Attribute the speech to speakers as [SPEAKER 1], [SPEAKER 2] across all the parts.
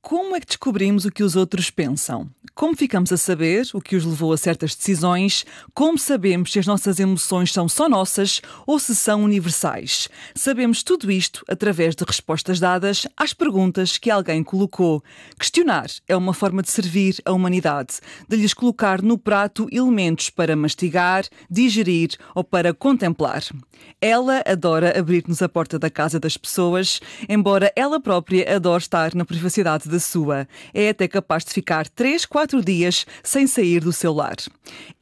[SPEAKER 1] Como é que descobrimos o que os outros pensam? Como ficamos a saber o que os levou a certas decisões? Como sabemos se as nossas emoções são só nossas ou se são universais? Sabemos tudo isto através de respostas dadas às perguntas que alguém colocou. Questionar é uma forma de servir a humanidade, de lhes colocar no prato elementos para mastigar, digerir ou para contemplar. Ela adora abrir-nos a porta da casa das pessoas, embora ela própria adore estar na privacidade da sua. É até capaz de ficar 3, 4 dias sem sair do seu lar.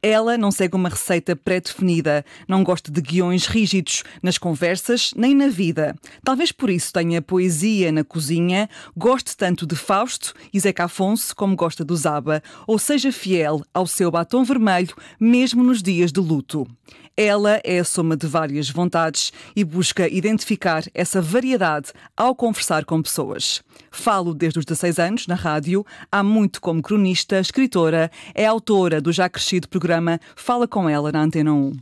[SPEAKER 1] Ela não segue uma receita pré-definida, não gosta de guiões rígidos nas conversas nem na vida. Talvez por isso tenha poesia na cozinha, goste tanto de Fausto e Zeca Afonso como gosta do Zaba, ou seja fiel ao seu batom vermelho, mesmo nos dias de luto. Ela é a soma de várias vontades e busca identificar essa variedade ao conversar com pessoas. Falo desde os 16 anos na rádio, há muito como cronista, escritora, é autora do já crescido programa Fala Com Ela na Antena 1.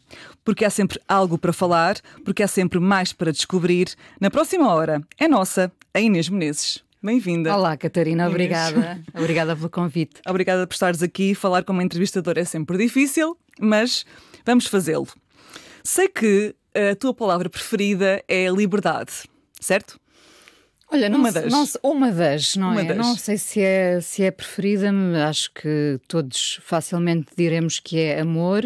[SPEAKER 1] Porque há sempre algo para falar, porque há sempre mais para descobrir. Na próxima hora é nossa, a Inês Menezes. Bem-vinda.
[SPEAKER 2] Olá, Catarina, obrigada. Obrigada pelo convite.
[SPEAKER 1] Obrigada por estares aqui. Falar com uma entrevistadora é sempre difícil, mas vamos fazê-lo. Sei que a tua palavra preferida é liberdade, certo?
[SPEAKER 2] Olha,
[SPEAKER 1] uma das,
[SPEAKER 2] não é? Não sei se é preferida, acho que todos facilmente diremos que é amor.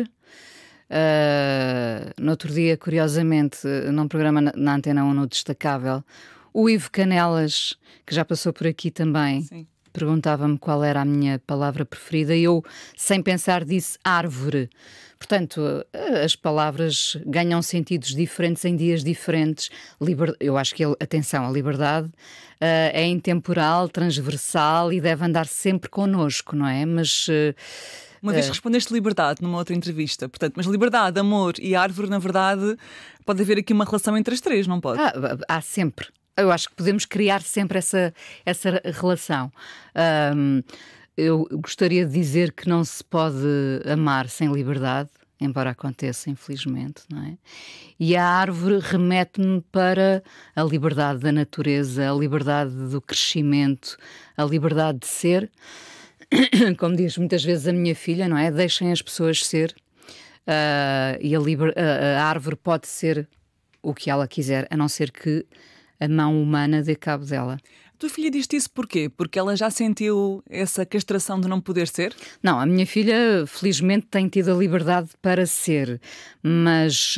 [SPEAKER 2] No outro dia, curiosamente, num programa na Antena 1 no Destacável, o Ivo Canelas, que já passou por aqui também, sim, perguntava-me qual era a minha palavra preferida e eu, sem pensar, disse árvore. Portanto, as palavras ganham sentidos diferentes em dias diferentes. Eu acho que, atenção, a liberdade é intemporal, transversal e deve andar sempre connosco, não é? Mas...
[SPEAKER 1] Uma vez respondeste liberdade numa outra entrevista, portanto, mas liberdade, amor e árvore, na verdade, pode haver aqui uma relação entre as três, não pode?
[SPEAKER 2] Há sempre. Eu acho que podemos criar sempre essa relação. Eu gostaria de dizer que não se pode amar sem liberdade, embora aconteça, infelizmente, não é? E a árvore remete-me para a liberdade da natureza, a liberdade do crescimento, a liberdade de ser. Como diz muitas vezes a minha filha, não é? Deixem as pessoas ser. E a árvore pode ser o que ela quiser, a não ser que a mão humana dê cabo dela.
[SPEAKER 1] A tua filha diz-te isso porquê? Porque ela já sentiu essa castração de não poder ser?
[SPEAKER 2] Não, a minha filha felizmente tem tido a liberdade para ser, mas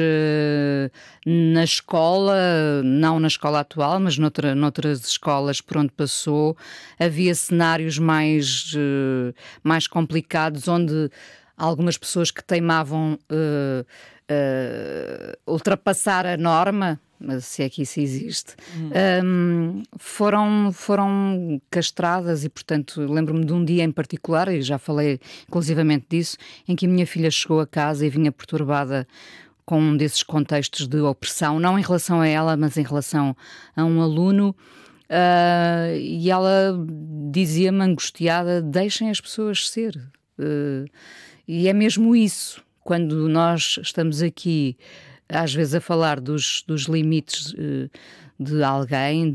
[SPEAKER 2] na escola, não na escola atual, mas noutras escolas por onde passou, havia cenários mais complicados, onde algumas pessoas que teimavam ultrapassar a norma, se é que isso existe, foram castradas e, portanto, lembro-me de um dia em particular, e já falei inclusivamente disso, em que a minha filha chegou a casa e vinha perturbada com um desses contextos de opressão, não em relação a ela, mas em relação a um aluno, e ela dizia-me angustiada, deixem as pessoas ser. E é mesmo isso, quando nós estamos aqui às vezes a falar dos limites de alguém,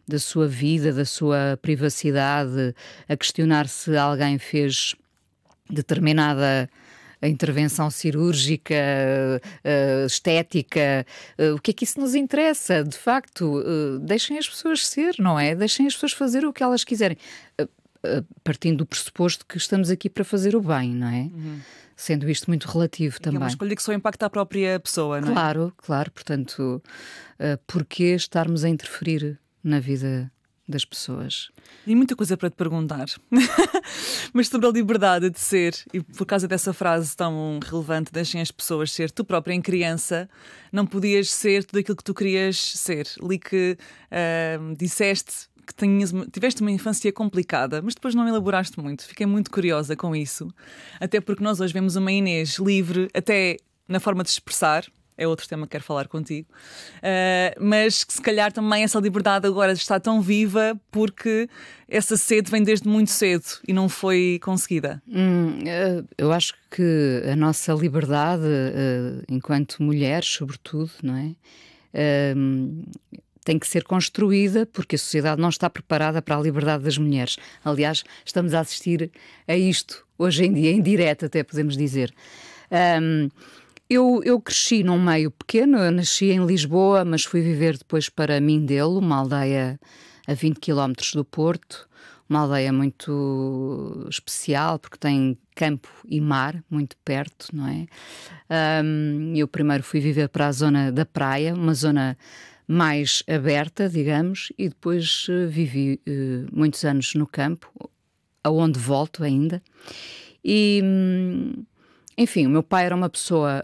[SPEAKER 2] da sua vida, da sua privacidade, a questionar se alguém fez determinada intervenção cirúrgica, estética, o que é que isso nos interessa? De facto, deixem as pessoas ser, não é? Deixem as pessoas fazer o que elas quiserem, partindo do pressuposto que estamos aqui para fazer o bem, não é? Uhum. Sendo isto muito relativo também. É
[SPEAKER 1] uma escolha que só impacta a própria pessoa, não é?
[SPEAKER 2] Claro. Portanto, porquê estarmos a interferir na vida das pessoas?
[SPEAKER 1] E muita coisa para te perguntar. Mas sobre a liberdade de ser, e por causa dessa frase tão relevante, deixem as pessoas ser, tu própria em criança não podias ser tudo aquilo que tu querias ser. Li que disseste que tiveste uma infância complicada, mas depois não elaboraste muito. Fiquei muito curiosa com isso. Até porque nós hoje vemos uma Inês livre, até na forma de se expressar. É outro tema que quero falar contigo. Mas que se calhar também essa liberdade agora está tão viva porque essa sede vem desde muito cedo e não foi conseguida.
[SPEAKER 2] Eu acho que a nossa liberdade, enquanto mulheres, sobretudo, não é? tem que ser construída, porque a sociedade não está preparada para a liberdade das mulheres. Aliás, estamos a assistir a isto hoje em dia, em direto até podemos dizer. Eu cresci num meio pequeno, eu nasci em Lisboa, mas fui viver depois para Mindelo, uma aldeia a 20 quilómetros do Porto, uma aldeia muito especial, porque tem campo e mar muito perto, não é? Eu primeiro fui viver para a zona da praia, uma zona mais aberta, digamos, e depois vivi muitos anos no campo, aonde volto ainda. E, enfim, o meu pai era uma pessoa,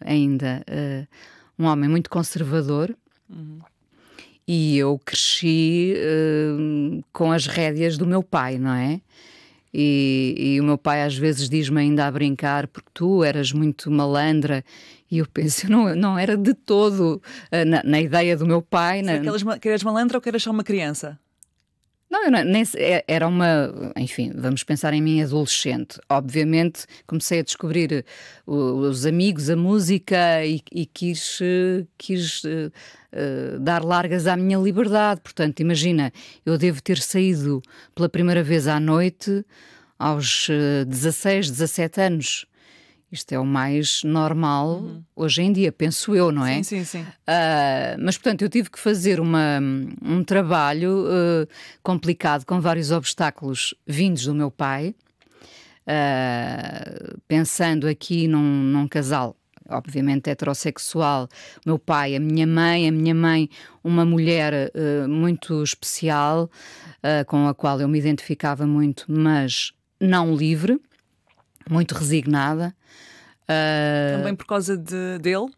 [SPEAKER 2] ainda um homem muito conservador. E eu cresci com as rédeas do meu pai, não é? E o meu pai às vezes diz-me ainda a brincar, porque tu eras muito malandra, e eu penso, eu não era de todo na ideia do meu pai.
[SPEAKER 1] Que eras malandra ou que eras só uma criança?
[SPEAKER 2] Não, era enfim, vamos pensar em mim adolescente. Obviamente comecei a descobrir os amigos, a música e quis dar largas à minha liberdade. Portanto, imagina, eu devo ter saído pela primeira vez à noite aos 16, 17 anos. Isto é o mais normal hoje em dia, penso eu, não é?
[SPEAKER 1] Sim.
[SPEAKER 2] Mas, portanto, eu tive que fazer um trabalho complicado, com vários obstáculos vindos do meu pai, pensando aqui num casal, obviamente heterossexual, o meu pai, a minha mãe, uma mulher muito especial, com a qual eu me identificava muito, mas não livre, muito resignada.
[SPEAKER 1] Também por causa dele?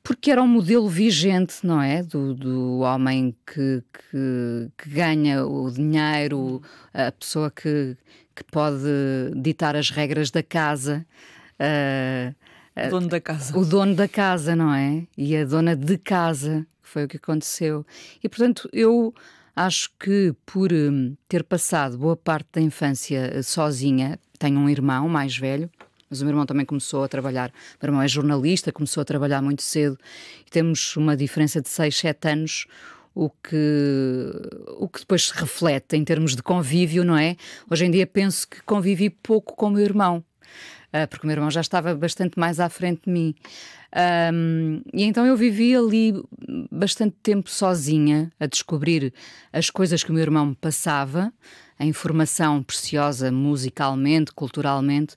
[SPEAKER 2] Porque era um modelo vigente, não é? Do homem que ganha o dinheiro, a pessoa que pode ditar as regras da casa.
[SPEAKER 1] O dono da casa.
[SPEAKER 2] O dono da casa, não é? E a dona de casa, que foi o que aconteceu. E, portanto, eu acho que por ter passado boa parte da infância sozinha, tenho um irmão mais velho, mas o meu irmão também começou a trabalhar. O meu irmão é jornalista, começou a trabalhar muito cedo. E temos uma diferença de 6, 7 anos, o que depois se reflete em termos de convívio, não é? Hoje em dia penso que convivi pouco com o meu irmão, porque o meu irmão já estava bastante mais à frente de mim. E então eu vivi ali bastante tempo sozinha, a descobrir as coisas que o meu irmão me passava, a informação preciosa musicalmente, culturalmente,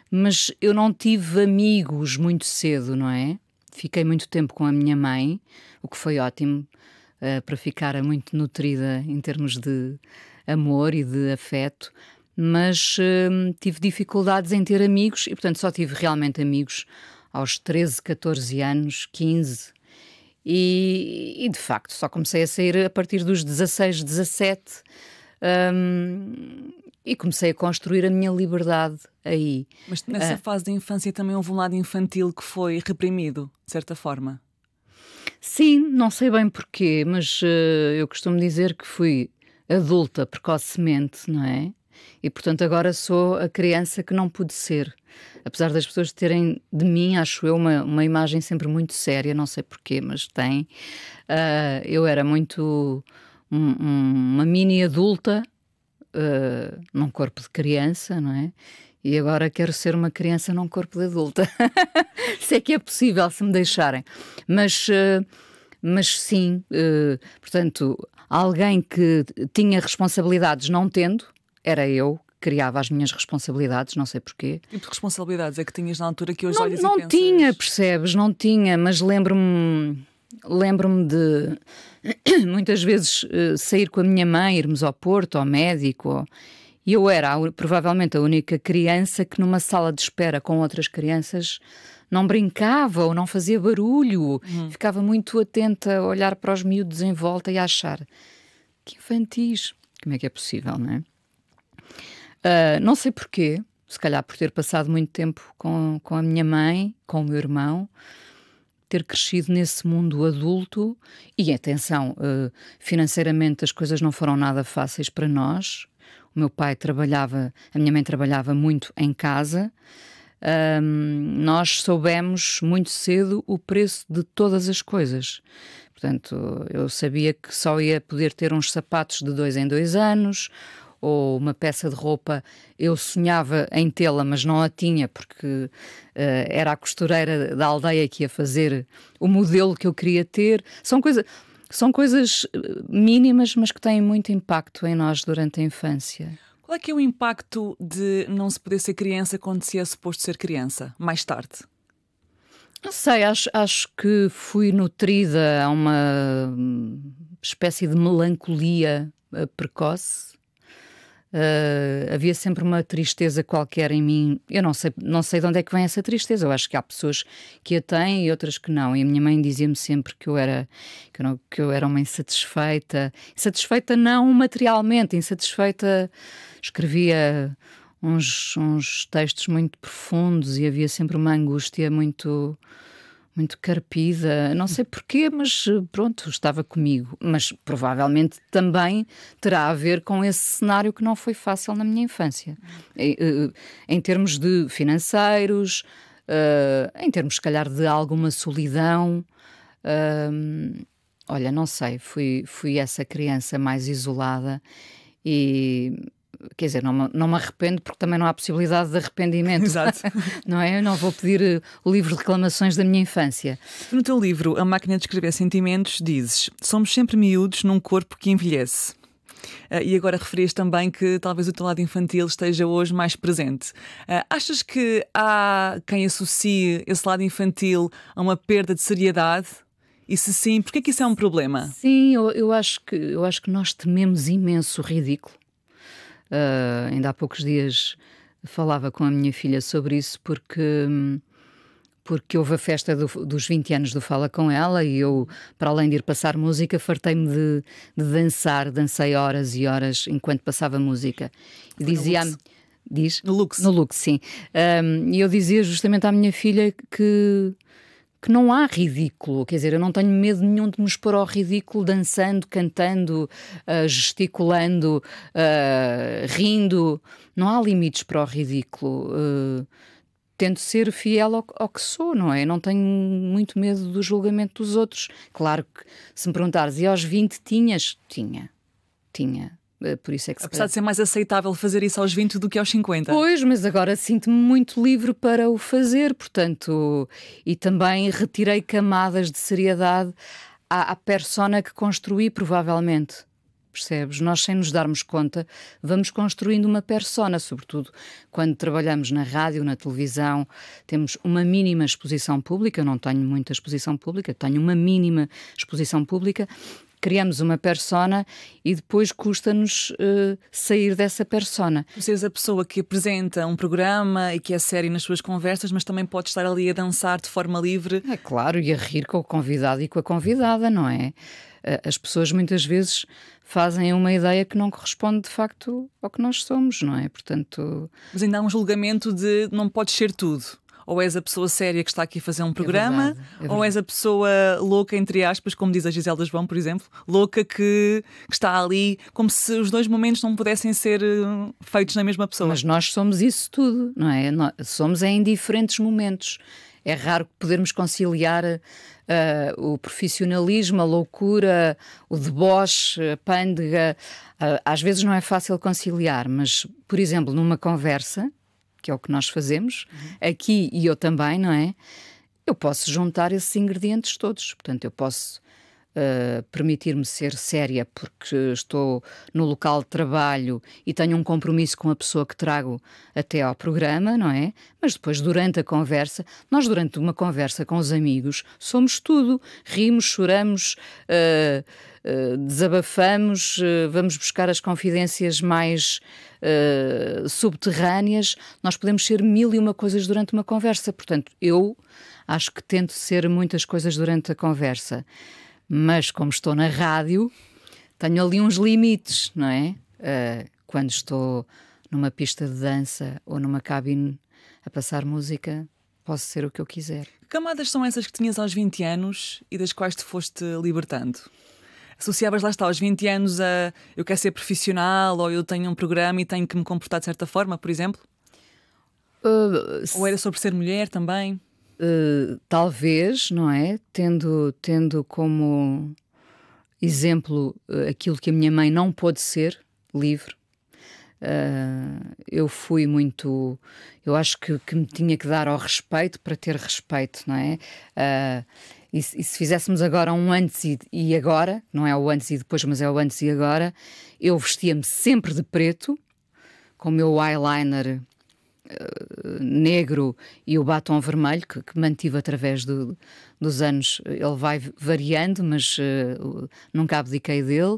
[SPEAKER 2] mas eu não tive amigos muito cedo, não é? Fiquei muito tempo com a minha mãe, o que foi ótimo, para ficar muito nutrida em termos de amor e de afeto, mas tive dificuldades em ter amigos e, portanto, só tive realmente amigos aos 13, 14 anos, 15, e de facto só comecei a sair a partir dos 16, 17, e comecei a construir a minha liberdade aí.
[SPEAKER 1] Mas nessa fase da infância também houve um lado infantil que foi reprimido, de certa forma?
[SPEAKER 2] Sim, não sei bem porquê, mas eu costumo dizer que fui adulta precocemente, não é? E, portanto, agora sou a criança que não pude ser. Apesar das pessoas terem de mim, acho eu, uma imagem sempre muito séria, não sei porquê, mas tem. Eu era muito uma mini adulta, num corpo de criança, não é? E agora quero ser uma criança num corpo de adulta. Se é que é possível, se me deixarem. Mas sim, portanto, alguém que tinha responsabilidades não tendo, era eu que criava as minhas responsabilidades, não sei porquê.
[SPEAKER 1] Que tipo de responsabilidades é que tinhas na altura que hoje olhas e
[SPEAKER 2] não
[SPEAKER 1] pensas?
[SPEAKER 2] Não tinha, percebes? Não tinha, mas lembro-me de muitas vezes sair com a minha mãe, irmos ao Porto, ao médico, e eu era provavelmente a única criança que numa sala de espera com outras crianças não brincava ou não fazia barulho, ficava muito atenta a olhar para os miúdos em volta e a achar que infantis, como é que é possível, não é? Não sei porquê, se calhar por ter passado muito tempo com a minha mãe, com o meu irmão, ter crescido nesse mundo adulto. E atenção, financeiramente as coisas não foram nada fáceis para nós. O meu pai trabalhava, a minha mãe trabalhava muito em casa, nós soubemos muito cedo o preço de todas as coisas. Portanto, eu sabia que só ia poder ter uns sapatos de 2 em 2 anos, ou uma peça de roupa. Eu sonhava em tê-la, mas não a tinha, porque era a costureira da aldeia que ia fazer o modelo que eu queria ter. São coisas mínimas, mas que têm muito impacto em nós durante a infância.
[SPEAKER 1] Qual é que é o impacto de não se poder ser criança quando se é suposto ser criança, mais tarde?
[SPEAKER 2] Não sei, acho que fui nutrida a uma espécie de melancolia precoce. Havia sempre uma tristeza qualquer em mim. Eu não sei de onde é que vem essa tristeza. Eu acho que há pessoas que a têm e outras que não. E a minha mãe dizia-me sempre que eu era uma insatisfeita. Insatisfeita não materialmente, insatisfeita. Escrevia uns textos muito profundos e havia sempre uma angústia muito carpida, não sei porquê, mas pronto, estava comigo. Mas provavelmente também terá a ver com esse cenário que não foi fácil na minha infância. Em termos de financeiros, em termos, se calhar, de alguma solidão. Olha, não sei, fui essa criança mais isolada e... Quer dizer, não me arrependo porque também não há possibilidade de arrependimento.
[SPEAKER 1] Exato.
[SPEAKER 2] Não é? Eu não vou pedir o livro de reclamações da minha infância.
[SPEAKER 1] No teu livro, A Máquina de Escrever Sentimentos, dizes: somos sempre miúdos num corpo que envelhece. E agora referias também que talvez o teu lado infantil esteja hoje mais presente. Achas que há quem associe esse lado infantil a uma perda de seriedade? E se sim, porquê que isso é um problema?
[SPEAKER 2] Sim, eu acho que nós tememos imenso o ridículo. Ainda há poucos dias falava com a minha filha sobre isso porque houve a festa dos 20 anos do Fala Com Ela e eu, para além de ir passar música, fartei-me de dançar. Dancei horas e horas enquanto passava música. E dizia-me... Diz?
[SPEAKER 1] No Lux.
[SPEAKER 2] No Lux, sim. E eu dizia justamente à minha filha que não há ridículo, quer dizer, eu não tenho medo nenhum de me expor ao ridículo dançando, cantando, gesticulando, rindo. Não há limites para o ridículo. Tento ser fiel ao que sou, não é? Não tenho muito medo do julgamento dos outros. Claro que, se me perguntares, e aos 20 tinhas? Tinha. Por isso é que
[SPEAKER 1] Apesar de ser mais aceitável fazer isso aos 20 do que aos 50.
[SPEAKER 2] Pois, mas agora sinto-me muito livre para o fazer, portanto, e também retirei camadas de seriedade à persona que construí, provavelmente. Percebes? Nós, sem nos darmos conta, vamos construindo uma persona, sobretudo quando trabalhamos na rádio, na televisão, temos uma mínima exposição pública. Eu não tenho muita exposição pública, tenho uma mínima exposição pública. Criamos uma persona e depois custa-nos sair dessa persona.
[SPEAKER 1] Tu és a pessoa que apresenta um programa e que é séria nas suas conversas, mas também pode estar ali a dançar de forma livre.
[SPEAKER 2] É claro, e a rir com o convidado e com a convidada, não é? As pessoas muitas vezes fazem uma ideia que não corresponde de facto ao que nós somos, não é? Portanto...
[SPEAKER 1] Mas ainda há um julgamento de não podes ser tudo. Ou és a pessoa séria que está aqui a fazer um programa, ou és a pessoa louca, entre aspas, como diz a Gisela João, por exemplo, louca que está ali, como se os dois momentos não pudessem ser feitos na mesma pessoa.
[SPEAKER 2] Mas nós somos isso tudo, não é? Somos em diferentes momentos. É raro podermos conciliar o profissionalismo, a loucura, o deboche, a pândega. Às vezes não é fácil conciliar, mas, por exemplo, numa conversa, que é o que nós fazemos, aqui e eu também, não é? Eu posso juntar esses ingredientes todos. Portanto, eu posso permitir-me ser séria porque estou no local de trabalho e tenho um compromisso com a pessoa que trago até ao programa, não é? Mas depois, durante a conversa, nós durante uma conversa com os amigos somos tudo. Rimos, choramos, desabafamos, vamos buscar as confidências mais subterrâneas. Nós podemos ser 1001 coisas durante uma conversa. Portanto, eu acho que tento ser muitas coisas durante a conversa. Mas como estou na rádio, tenho ali uns limites, não é? Quando estou numa pista de dança ou numa cabine a passar música, posso ser o que eu quiser.
[SPEAKER 1] Que camadas são essas que tinhas aos 20 anos e das quais te foste libertando? Associavas, lá está, aos 20 anos a eu quero ser profissional ou eu tenho um programa e tenho que me comportar de certa forma, por exemplo? Ou era sobre ser mulher também?
[SPEAKER 2] Talvez, não é? Tendo como exemplo aquilo que a minha mãe não pôde ser, livre. Eu fui muito. Eu acho que me tinha que dar ao respeito para ter respeito, não é? E se fizéssemos agora um antes e agora, não é o antes e depois, mas é o antes e agora, eu vestia-me sempre de preto, com o meu eyeliner negro e o batom vermelho, que mantive através dos anos. Ele vai variando, mas nunca abdiquei dele.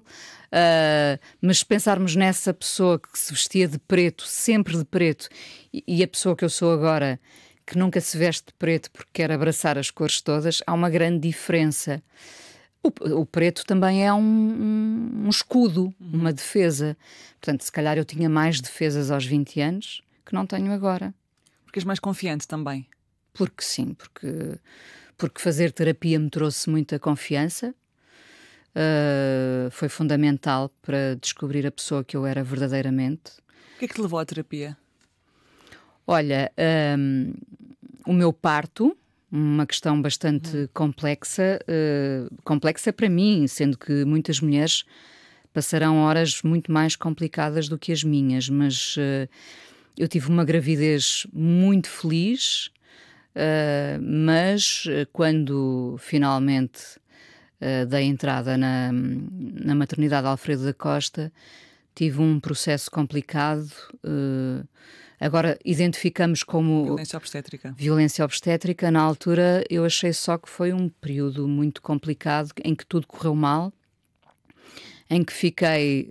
[SPEAKER 2] Mas se pensarmos nessa pessoa que se vestia de preto, sempre de preto, e a pessoa que eu sou agora, que nunca se veste de preto porque quer abraçar as cores todas, há uma grande diferença. O preto também é um escudo, uma defesa. Portanto, se calhar eu tinha mais defesas aos 20 anos que não tenho agora.
[SPEAKER 1] Porque és mais confiante também?
[SPEAKER 2] Porque sim, porque fazer terapia me trouxe muita confiança. Foi fundamental para descobrir a pessoa que eu era verdadeiramente.
[SPEAKER 1] O que é que te levou à terapia?
[SPEAKER 2] Olha, o meu parto, uma questão bastante complexa para mim, sendo que muitas mulheres passarão horas muito mais complicadas do que as minhas, mas eu tive uma gravidez muito feliz, mas quando finalmente dei entrada na maternidade Alfredo da Costa, tive um processo complicado. Agora identificamos como
[SPEAKER 1] violência obstétrica.
[SPEAKER 2] Violência obstétrica. Na altura eu achei só que foi um período muito complicado, em que tudo correu mal, em que fiquei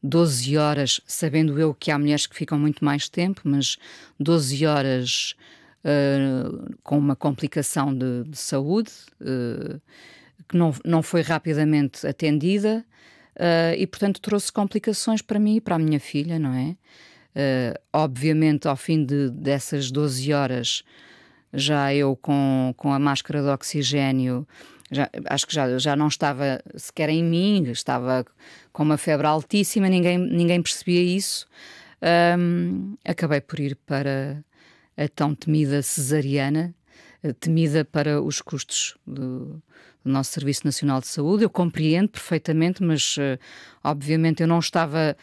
[SPEAKER 2] 12 horas, sabendo eu que há mulheres que ficam muito mais tempo, mas 12 horas com uma complicação de saúde que não foi rapidamente atendida e, portanto, trouxe complicações para mim e para a minha filha, não é? Obviamente, ao fim dessas 12 horas, já eu com a máscara de oxigénio, acho que já não estava sequer em mim, estava com uma febre altíssima, ninguém percebia isso. Acabei por ir para a tão temida cesariana, temida para os custos do nosso Serviço Nacional de Saúde. Eu compreendo perfeitamente, mas obviamente eu não estava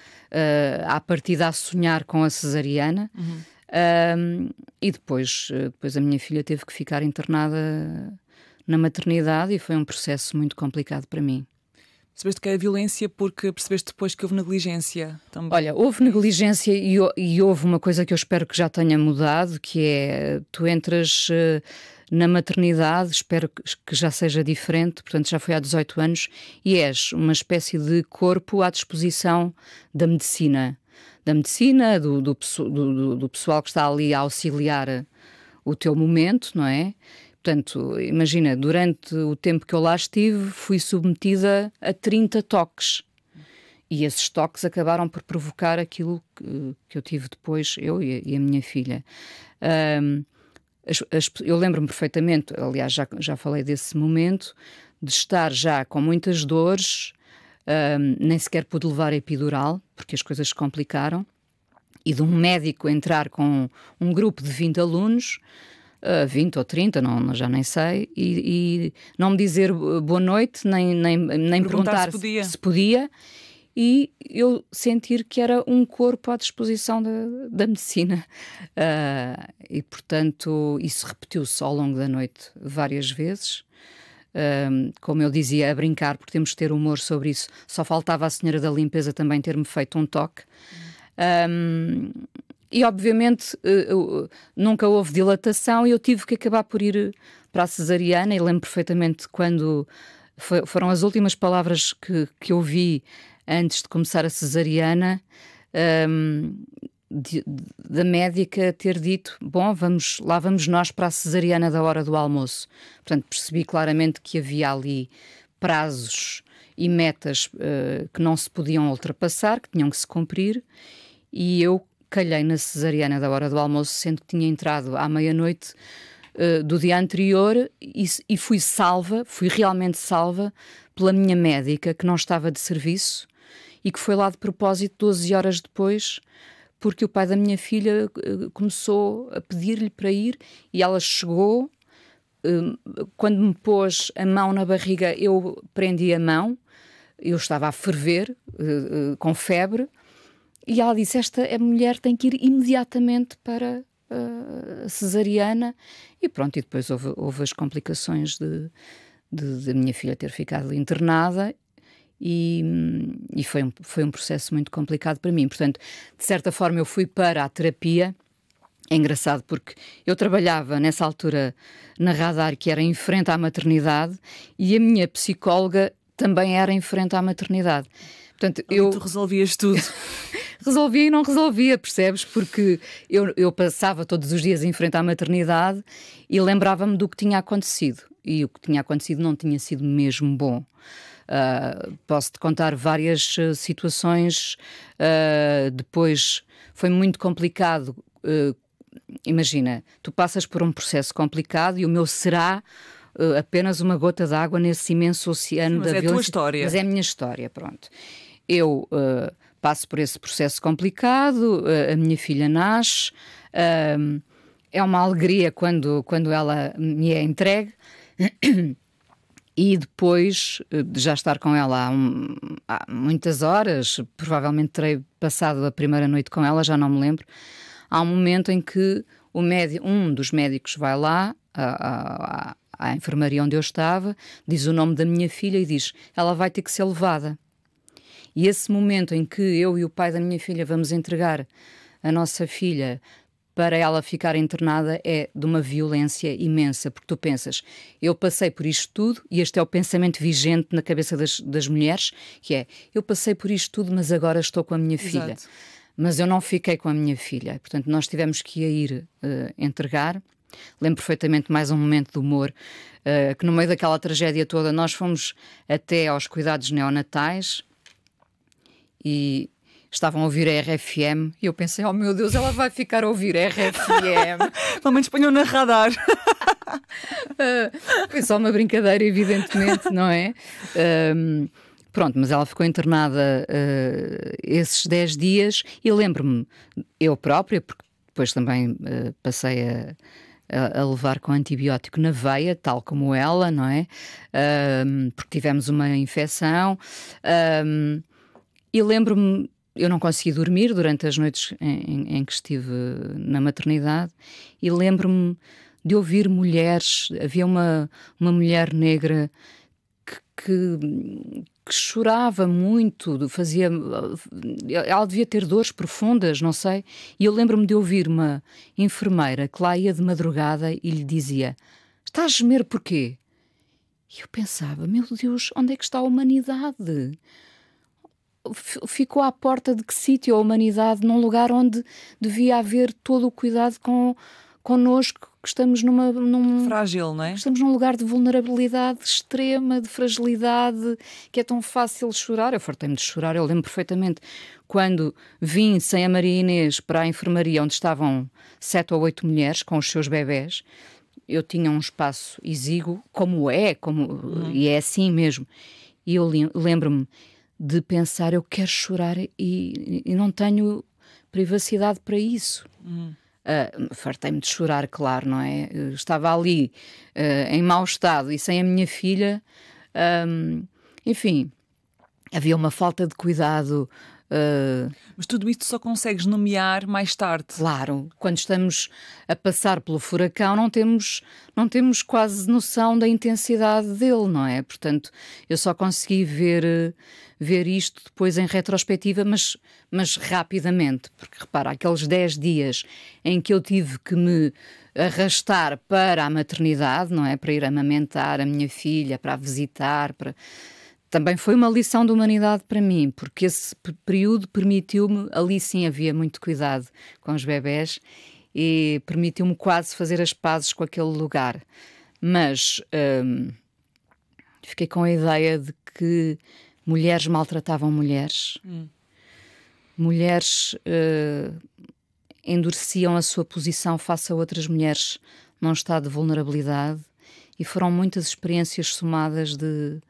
[SPEAKER 2] à partida a sonhar com a cesariana. E depois a minha filha teve que ficar internada na maternidade e foi um processo muito complicado para mim.
[SPEAKER 1] Percebeste que é violência porque percebeste depois que houve negligência também?
[SPEAKER 2] Olha, houve negligência e houve uma coisa que eu espero que já tenha mudado, que é, tu entras na maternidade, espero que já seja diferente, portanto já foi há 18 anos, e és uma espécie de corpo à disposição da medicina. Do pessoal que está ali a auxiliar o teu momento, não é? Portanto, imagina, durante o tempo que eu lá estive, fui submetida a 30 toques. E esses toques acabaram por provocar aquilo que eu tive depois, eu e a minha filha. Eu lembro-me perfeitamente, aliás, já falei desse momento, de estar já com muitas dores, nem sequer pude levar a epidural, porque as coisas se complicaram, e de um médico entrar com um grupo de 20 alunos, 20 ou 30, já nem sei, e não me dizer boa noite, nem perguntar se podia, e eu sentir que era um corpo à disposição da medicina. E, portanto, isso repetiu-se ao longo da noite várias vezes. Como eu dizia, a brincar, porque temos de ter humor sobre isso. Só faltava a senhora da limpeza também ter-me feito um toque. E obviamente nunca houve dilatação e eu tive que acabar por ir para a cesariana, e lembro perfeitamente quando foram as últimas palavras que eu vi antes de começar a cesariana, da médica ter dito, bom, lá vamos nós para a cesariana da hora do almoço. Portanto, percebi claramente que havia ali prazos e metas que não se podiam ultrapassar, que tinham que se cumprir, e eu calhei na cesariana da hora do almoço, sendo que tinha entrado à meia-noite do dia anterior, e fui realmente salva pela minha médica, que não estava de serviço e que foi lá de propósito 12 horas depois, porque o pai da minha filha começou a pedir-lhe para ir e ela chegou. Quando me pôs a mão na barriga, eu prendi a mão, eu estava a ferver, com febre, e ela disse: esta mulher tem que ir imediatamente para a cesariana. E pronto, e depois houve as complicações de minha filha ter ficado internada. E foi um processo muito complicado para mim. Portanto, de certa forma, eu fui para a terapia. É engraçado porque eu trabalhava nessa altura na Radar, que era em frente à maternidade, e a minha psicóloga também era em frente à maternidade. Portanto,
[SPEAKER 1] tu resolvias tudo.
[SPEAKER 2] Resolvia e não resolvia, percebes? Porque eu passava todos os dias em frente à maternidade e lembrava-me do que tinha acontecido. E o que tinha acontecido não tinha sido mesmo bom. Posso-te contar várias situações. Depois foi muito complicado. Imagina, tu passas por um processo complicado e o meu será apenas uma gota d'água nesse imenso oceano da violência. Mas é a tua história. Mas é a minha história, pronto. Eu passo por esse processo complicado, a minha filha nasce, é uma alegria quando ela me é entregue. E depois de já estar com ela há muitas horas, provavelmente terei passado a primeira noite com ela, já não me lembro. Há um momento em que um dos médicos vai lá à enfermaria onde eu estava, diz o nome da minha filha e diz: ela vai ter que ser levada. E esse momento em que eu e o pai da minha filha vamos entregar a nossa filha para ela ficar internada é de uma violência imensa, porque tu pensas: eu passei por isto tudo, e este é o pensamento vigente na cabeça das mulheres, que é: eu passei por isto tudo, mas agora estou com a minha filha. Mas eu não fiquei com a minha filha. Portanto, nós tivemos que ir entregar. Lembro perfeitamente mais um momento de humor, que no meio daquela tragédia toda nós fomos até aos cuidados neonatais e estavam a ouvir a RFM e eu pensei: oh meu Deus, ela vai ficar a ouvir a RFM.
[SPEAKER 1] Pelo menos ponham na Radar.
[SPEAKER 2] Foi só uma brincadeira, evidentemente, não é? Pronto, mas ela ficou internada esses 10 dias e lembro-me, eu própria, porque depois também passei a levar com antibiótico na veia, tal como ela, não é? Porque tivemos uma infecção. E lembro-me, eu não consegui dormir durante as noites em que estive na maternidade, e lembro-me de ouvir mulheres. Havia uma mulher negra que chorava muito, ela devia ter dores profundas, não sei, e eu lembro-me de ouvir uma enfermeira que lá ia de madrugada e lhe dizia: estás a gemer porquê? E eu pensava: meu Deus, onde é que está a humanidade? Ficou à porta de que sítio a humanidade, num lugar onde devia haver todo o cuidado connosco, que estamos num
[SPEAKER 1] frágil, não é?
[SPEAKER 2] Estamos num lugar de vulnerabilidade extrema, de fragilidade, que é tão fácil chorar. Eu fartei-me de chorar. Eu lembro perfeitamente quando vim sem a Maria Inês para a enfermaria, onde estavam 7 ou 8 mulheres com os seus bebés. Eu tinha um espaço exíguo, e é assim mesmo. E eu lembro-me de pensar: eu quero chorar e não tenho privacidade para isso. Fartei-me de chorar, claro, não é? Eu estava ali em mau estado e sem a minha filha. Enfim, havia uma falta de cuidado.
[SPEAKER 1] Mas tudo isto só consegues nomear mais tarde.
[SPEAKER 2] Claro, quando estamos a passar pelo furacão não temos quase noção da intensidade dele, não é? Portanto, eu só consegui ver isto depois em retrospectiva, mas rapidamente, porque repara, aqueles 10 dias em que eu tive que me arrastar para a maternidade, não é? Para ir amamentar a minha filha, para a visitar, também foi uma lição de humanidade para mim, porque esse período permitiu-me, ali sim havia muito cuidado com os bebés, e permitiu-me quase fazer as pazes com aquele lugar. Mas fiquei com a ideia de que mulheres maltratavam mulheres, mulheres endureciam a sua posição face a outras mulheres num estado de vulnerabilidade, e foram muitas experiências somadas de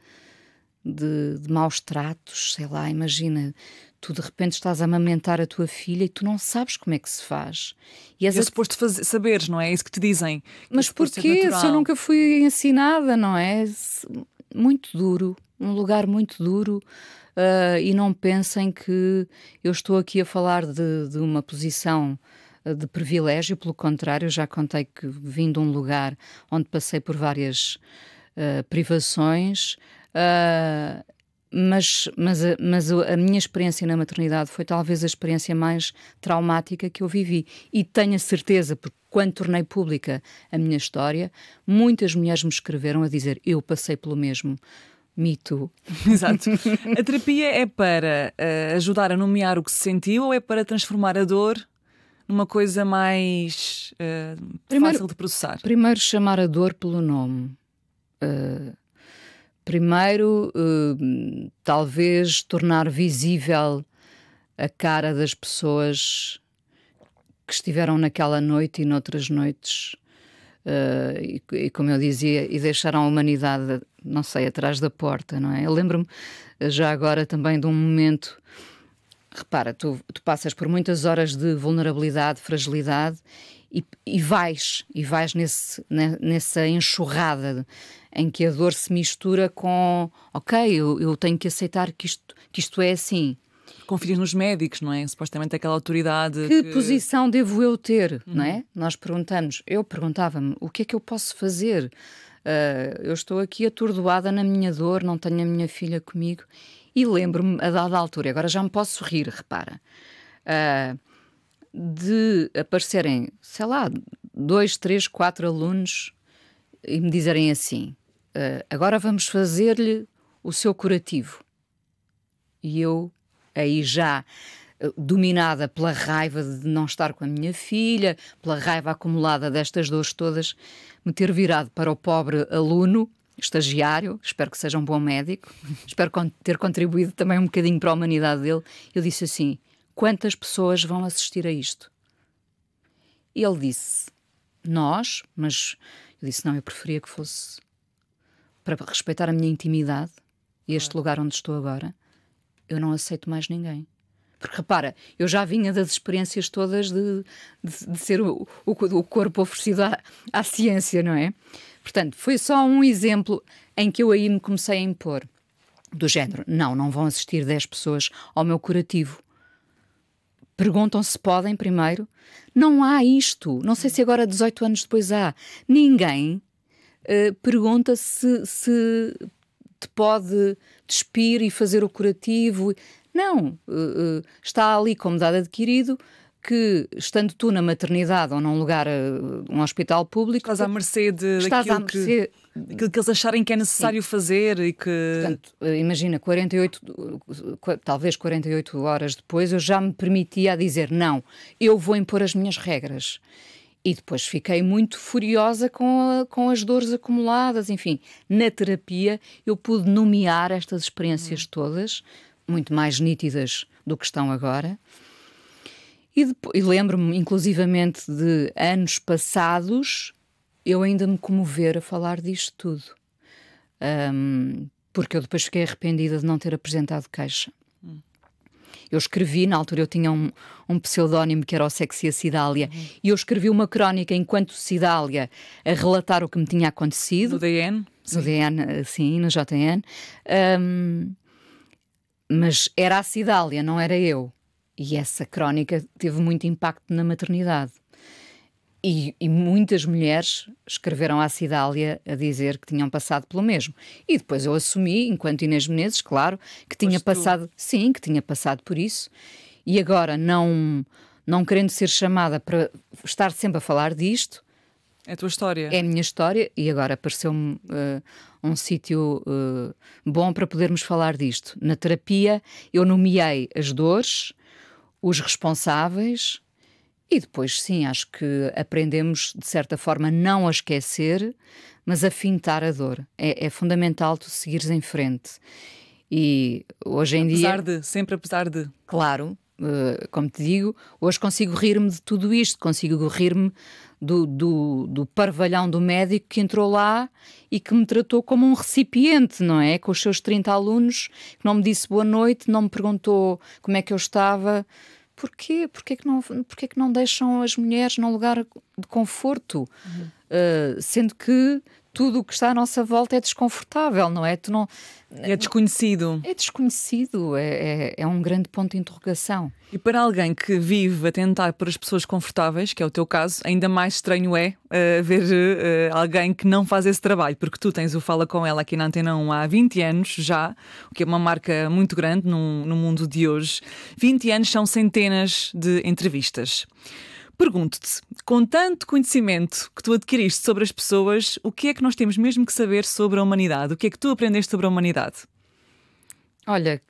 [SPEAKER 2] maus tratos, sei lá, imagina, Tu de repente estás a amamentar a tua filha e tu não sabes como é que se faz.
[SPEAKER 1] E é suposto saberes, não é? É isso que te dizem.
[SPEAKER 2] Mas porquê? Se eu nunca fui ensinada, não é? Muito duro, um lugar muito duro. E não pensem que eu estou aqui a falar de uma posição de privilégio, pelo contrário, já contei que vim de um lugar onde passei por várias privações, mas a minha experiência na maternidade foi talvez a experiência mais traumática que eu vivi. E tenho a certeza, porque quando tornei pública a minha história, muitas mulheres me escreveram a dizer: eu passei pelo mesmo. Me too.
[SPEAKER 1] Exato. A terapia é para ajudar a nomear o que se sentiu ou é para transformar a dor numa coisa mais fácil de processar?
[SPEAKER 2] Primeiro, chamar a dor pelo nome. Primeiro, talvez tornar visível a cara das pessoas que estiveram naquela noite e noutras noites, e como eu dizia, e deixaram a humanidade, não sei, atrás da porta, não é? Eu lembro-me já agora também de um momento. Repara, tu passas por muitas horas de vulnerabilidade, fragilidade e vais nessa enxurrada em que a dor se mistura com ok, eu tenho que aceitar que isto é assim.
[SPEAKER 1] Confias nos médicos, não é? Supostamente aquela autoridade.
[SPEAKER 2] Que posição devo eu ter, não é? Nós eu perguntava-me, o que é que eu posso fazer? Eu estou aqui atordoada na minha dor, não tenho a minha filha comigo. E lembro-me, a dada altura, agora já me posso rir, repara, de aparecerem, sei lá, 2, 3, 4 alunos e me dizerem assim: agora vamos fazer-lhe o seu curativo. E eu, aí já dominada pela raiva de não estar com a minha filha, pela raiva acumulada destas dores todas, me ter virado para o pobre aluno, estagiário, espero que seja um bom médico, espero ter contribuído também um bocadinho para a humanidade dele. Eu disse assim: quantas pessoas vão assistir a isto? E ele disse: nós, mas eu disse: não, eu preferia que fosse para respeitar a minha intimidade e este lugar onde estou agora, eu não aceito mais ninguém. Porque repara, eu já vinha das experiências todas de ser o corpo oferecido à ciência, não é? Portanto, foi só um exemplo em que eu aí me comecei a impor, do género: não vão assistir 10 pessoas ao meu curativo. Perguntam se podem primeiro. Não há isto. Não sei se agora, 18 anos depois, há. Ninguém pergunta se te pode despir e fazer o curativo. Não. Está ali como dado adquirido que, estando tu na maternidade ou num lugar, um hospital público,
[SPEAKER 1] estás à mercê daquilo que eles acharem que é necessário fazer e que...
[SPEAKER 2] Portanto, imagina, talvez 48 horas depois, eu já me permitia dizer: não, eu vou impor as minhas regras. E depois fiquei muito furiosa com as dores acumuladas. Enfim, na terapia eu pude nomear estas experiências todas, muito mais nítidas do que estão agora. E lembro-me, inclusivamente, de anos passados, eu ainda me comover a falar disto tudo. Porque eu depois fiquei arrependida de não ter apresentado queixa. Eu escrevi, na altura eu tinha um pseudónimo que era o Sexy Cidália, e eu escrevi uma crónica enquanto Cidália a relatar o que me tinha acontecido.
[SPEAKER 1] No DN?
[SPEAKER 2] No DN, sim, no JN. Mas era a Cidália, não era eu. E essa crónica teve muito impacto na maternidade. E muitas mulheres escreveram à Cidália a dizer que tinham passado pelo mesmo. E depois eu assumi, enquanto Inês Menezes, claro, que tinha passado, sim, que tinha passado por isso. E agora, não querendo ser chamada para estar sempre a falar disto...
[SPEAKER 1] É a tua história.
[SPEAKER 2] É a minha história, e agora apareceu-me um sítio bom para podermos falar disto. Na terapia eu nomeei as dores, os responsáveis, e depois, sim, acho que aprendemos, de certa forma, não a esquecer, mas a fintar a dor. É fundamental tu seguires em frente. E hoje em dia...
[SPEAKER 1] Sempre apesar de...
[SPEAKER 2] Claro, Como te digo, hoje consigo rir-me de tudo isto, consigo rir-me do parvalhão do médico que entrou lá e que me tratou como um recipiente, não é? Com os seus 30 alunos, que não me disse boa noite, não me perguntou como é que eu estava. Porquê? Porquê que não deixam as mulheres num lugar de conforto? Sendo que tudo o que está à nossa volta é desconfortável, não é?
[SPEAKER 1] É desconhecido.
[SPEAKER 2] É desconhecido, é um grande ponto de interrogação.
[SPEAKER 1] E para alguém que vive a tentar pôr as pessoas confortáveis, que é o teu caso, ainda mais estranho é ver alguém que não faz esse trabalho, porque tu tens o Fala Com Ela aqui na Antena 1 há 20 anos já, o que é uma marca muito grande no mundo de hoje. 20 anos são centenas de entrevistas. Pergunto-te, com tanto conhecimento que tu adquiriste sobre as pessoas, o que é que nós temos mesmo que saber sobre a humanidade? O que é que tu aprendeste sobre a humanidade?
[SPEAKER 2] Olha,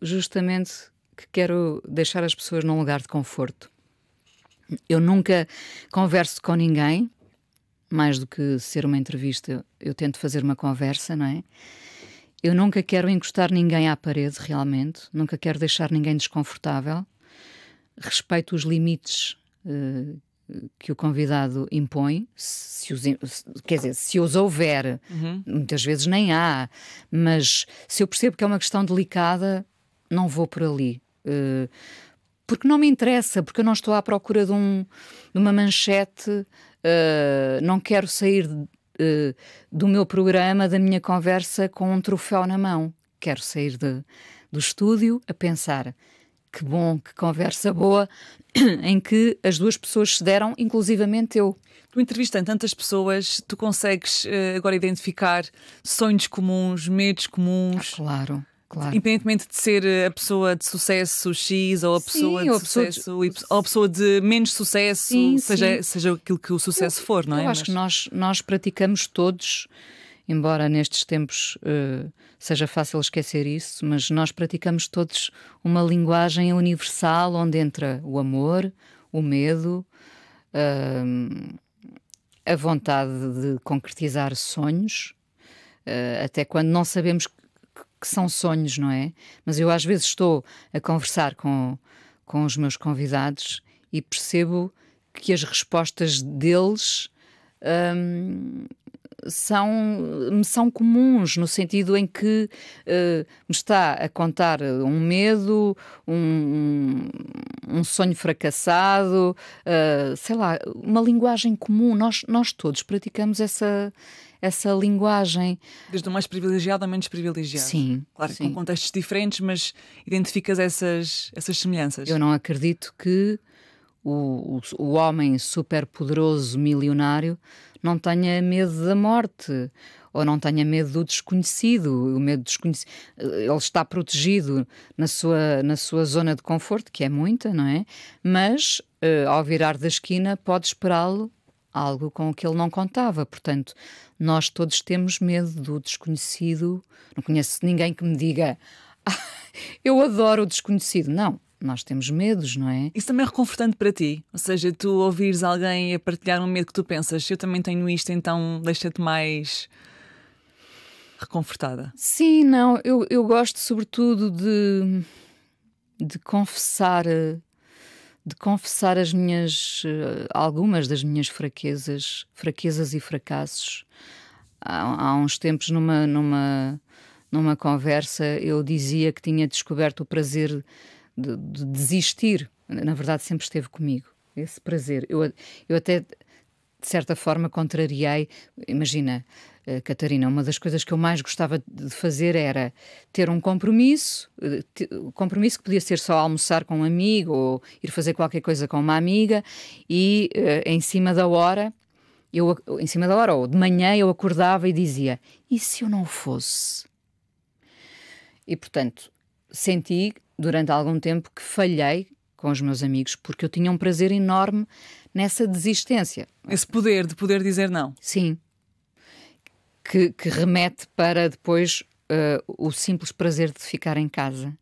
[SPEAKER 2] justamente que quero deixar as pessoas num lugar de conforto. Eu nunca converso com ninguém, mais do que ser uma entrevista, eu tento fazer uma conversa, não é? Eu nunca quero encostar ninguém à parede, realmente. Nunca quero deixar ninguém desconfortável. Respeito os limites que o convidado impõe, quer dizer, se os houver, muitas vezes nem há, mas se eu percebo que é uma questão delicada, não vou por ali. Porque não me interessa, porque eu não estou à procura de uma manchete, não quero sair do meu programa, da minha conversa, com um troféu na mão. Quero sair do estúdio a pensar: que bom, que conversa boa, em que as duas pessoas se deram, inclusivamente eu.
[SPEAKER 1] Tu entrevistando tantas pessoas, tu consegues agora identificar sonhos comuns, medos comuns?
[SPEAKER 2] Claro.
[SPEAKER 1] Independentemente de ser a pessoa de sucesso X ou a pessoa de sucesso Y, ou a pessoa de menos sucesso, seja aquilo que o sucesso for, não é?
[SPEAKER 2] Eu acho que nós praticamos todos, embora nestes tempos seja fácil esquecer isso, mas nós praticamos todos uma linguagem universal onde entra o amor, o medo, a vontade de concretizar sonhos, até quando não sabemos que são sonhos, não é? Mas eu às vezes estou a conversar com os meus convidados e percebo que as respostas deles me são comuns, no sentido em que me está a contar um medo, um sonho fracassado, sei lá, uma linguagem comum. Nós todos praticamos essa linguagem.
[SPEAKER 1] Desde o mais privilegiado ao menos privilegiado.
[SPEAKER 2] Sim.
[SPEAKER 1] Claro,
[SPEAKER 2] sim.
[SPEAKER 1] Com contextos diferentes, mas identificas essas semelhanças.
[SPEAKER 2] Eu não acredito que o homem superpoderoso, milionário, não tenha medo da morte ou não tenha medo do desconhecido. O medo do desconhecido. Ele está protegido na sua zona de conforto, que é muita, não é? Mas, ao virar da esquina, pode esperá-lo algo com o que ele não contava. Portanto, nós todos temos medo do desconhecido. Não conheço ninguém que me diga eu adoro o desconhecido. Não. Nós temos medos, não é?
[SPEAKER 1] Isso também é reconfortante para ti? Ou seja, tu ouvires alguém a partilhar um medo que tu pensas, eu também tenho isto, então deixa-te mais reconfortada?
[SPEAKER 2] Sim, não. Eu gosto sobretudo de confessar as minhas, algumas das minhas fraquezas e fracassos. Há uns tempos, numa conversa, eu dizia que tinha descoberto o prazer de desistir. Na verdade, sempre esteve comigo, esse prazer. Eu até, de certa forma, contrariei. Imagina, Catarina, uma das coisas que eu mais gostava de fazer era ter um compromisso, compromisso que podia ser só almoçar com um amigo ou ir fazer qualquer coisa com uma amiga e em cima da hora ou de manhã eu acordava e dizia: e se eu não fosse? E, portanto, senti durante algum tempo que falhei com os meus amigos porque eu tinha um prazer enorme nessa desistência.
[SPEAKER 1] Esse poder de poder dizer não.
[SPEAKER 2] Sim. Que remete para depois o simples prazer de ficar em casa.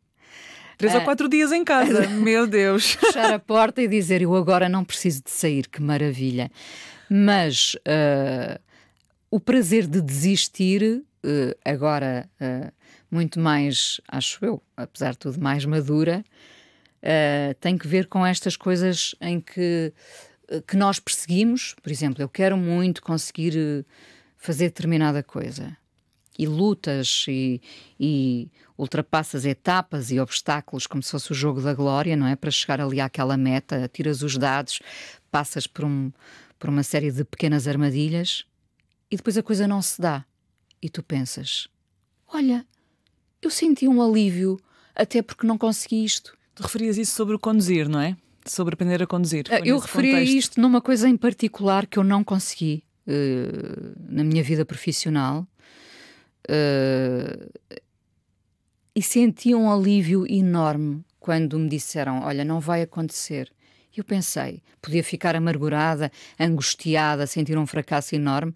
[SPEAKER 1] 3 ou 4 dias em casa, meu Deus.
[SPEAKER 2] Fechar a porta e dizer: eu agora não preciso de sair, que maravilha. Mas o prazer de desistir, agora muito mais, acho eu, apesar de tudo, mais madura, tem que ver com estas coisas em que nós perseguimos. Por exemplo, eu quero muito conseguir fazer determinada coisa. E lutas e ultrapassas etapas e obstáculos como se fosse o jogo da glória, não é? Para chegar ali àquela meta, tiras os dados, passas por uma série de pequenas armadilhas e depois a coisa não se dá. E tu pensas, olha, eu senti um alívio até porque não consegui isto.
[SPEAKER 1] Tu referias isso sobre o conduzir, não é? Sobre aprender a conduzir.
[SPEAKER 2] Eu referia isto numa coisa em particular que eu não consegui na minha vida profissional. E senti um alívio enorme quando me disseram, olha, não vai acontecer. E eu pensei, podia ficar amargurada, angustiada, sentir um fracasso enorme.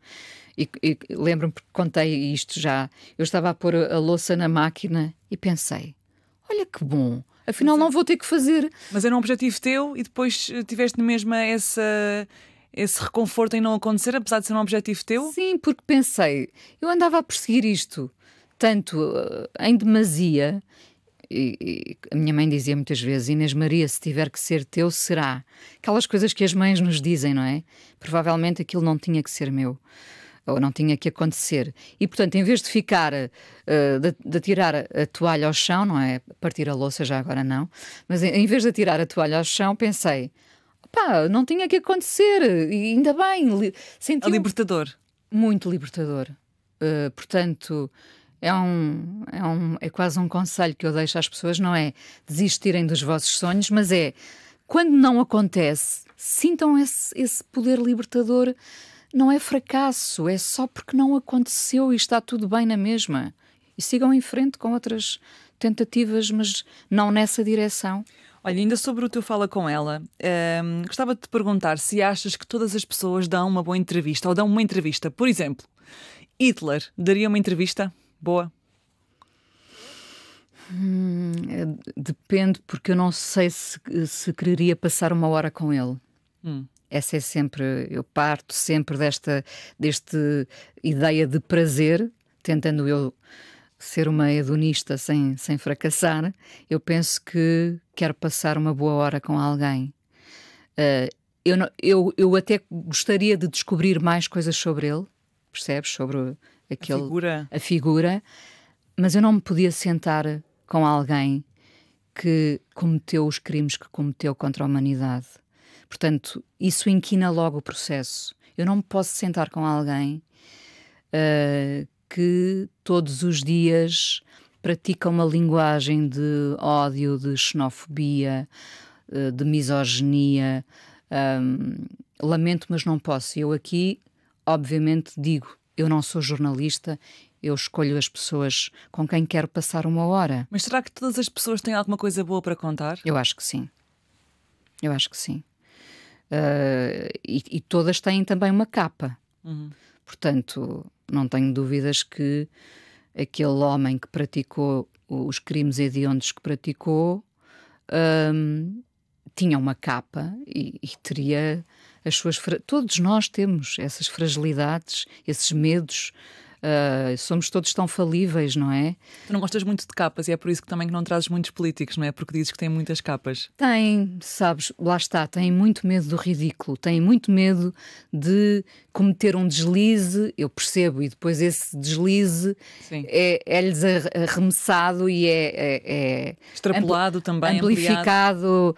[SPEAKER 2] E lembro-me porque contei isto já. Eu estava a pôr a louça na máquina e pensei, olha que bom, afinal não vou ter que fazer.
[SPEAKER 1] Mas era um objetivo teu e depois tiveste mesmo esse reconforto em não acontecer, apesar de ser um objetivo teu?
[SPEAKER 2] Sim, porque pensei, eu andava a perseguir isto tanto em demasia, e a minha mãe dizia muitas vezes, Inês Maria, se tiver que ser teu, será. Aquelas coisas que as mães nos dizem, não é? Provavelmente aquilo não tinha que ser meu, ou não tinha que acontecer. E, portanto, em vez de ficar, de tirar a toalha ao chão, não é? Partir a louça já agora não, mas em vez de tirar a toalha ao chão, pensei, pá, não tinha que acontecer, e ainda bem. Senti
[SPEAKER 1] libertador.
[SPEAKER 2] Muito libertador. Portanto, é quase um conselho que eu deixo às pessoas, não é desistirem dos vossos sonhos, mas é, quando não acontece, sintam esse poder libertador. Não é fracasso, é só porque não aconteceu e está tudo bem na mesma. E sigam em frente com outras tentativas, mas não nessa direção.
[SPEAKER 1] Olha, ainda sobre o teu fala com ela, gostava de te perguntar se achas que todas as pessoas dão uma boa entrevista ou dão uma entrevista. Por exemplo, Hitler daria uma entrevista boa?
[SPEAKER 2] Depende, porque eu não sei se quereria passar uma hora com ele. Essa é sempre, eu parto sempre desta ideia de prazer, tentando eu ser uma hedonista sem fracassar. Eu penso que quero passar uma boa hora com alguém. Eu até gostaria de descobrir mais coisas sobre ele, percebes? Sobre a figura, mas eu não me podia sentar com alguém que cometeu os crimes que cometeu contra a humanidade. Portanto, isso inquina logo o processo. Eu não me posso sentar com alguém que todos os dias pratica uma linguagem de ódio, de xenofobia, de misoginia. Lamento, mas não posso. Eu aqui, obviamente, digo, eu não sou jornalista, eu escolho as pessoas com quem quero passar uma hora.
[SPEAKER 1] Mas será que todas as pessoas têm alguma coisa boa para contar?
[SPEAKER 2] Eu acho que sim. Eu acho que sim. E todas têm também uma capa. Portanto, não tenho dúvidas que aquele homem que praticou os crimes hediondos que praticou tinha uma capa e teria as suas... Todos nós temos essas fragilidades, esses medos. Somos todos tão falíveis, não é?
[SPEAKER 1] Tu não gostas muito de capas e é por isso que também não trazes muitos políticos, não é? Porque dizes que têm muitas capas.
[SPEAKER 2] Tem, sabes, lá está, têm muito medo do ridículo, têm muito medo de cometer um deslize, eu percebo, e depois esse deslize é-lhes arremessado e é
[SPEAKER 1] extrapolado também,
[SPEAKER 2] amplificado,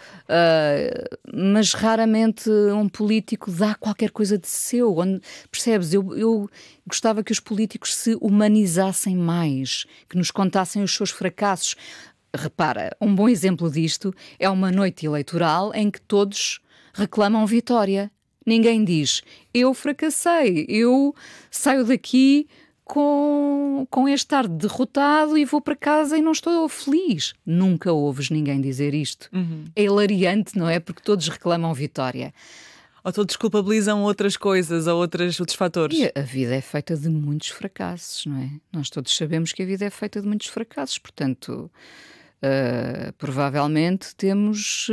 [SPEAKER 2] mas raramente um político dá qualquer coisa de seu, percebes? Eu gostava que os políticos se humanizassem mais, que nos contassem os seus fracassos. Repara, um bom exemplo disto é uma noite eleitoral em que todos reclamam vitória. Ninguém diz, eu fracassei, eu saio daqui com este ar derrotado e vou para casa e não estou feliz. Nunca ouves ninguém dizer isto. É hilariante, não é? Porque todos reclamam vitória.
[SPEAKER 1] Ou todos culpabilizam outras coisas ou outros fatores.
[SPEAKER 2] E a vida é feita de muitos fracassos, não é? Nós todos sabemos que a vida é feita de muitos fracassos, portanto, provavelmente temos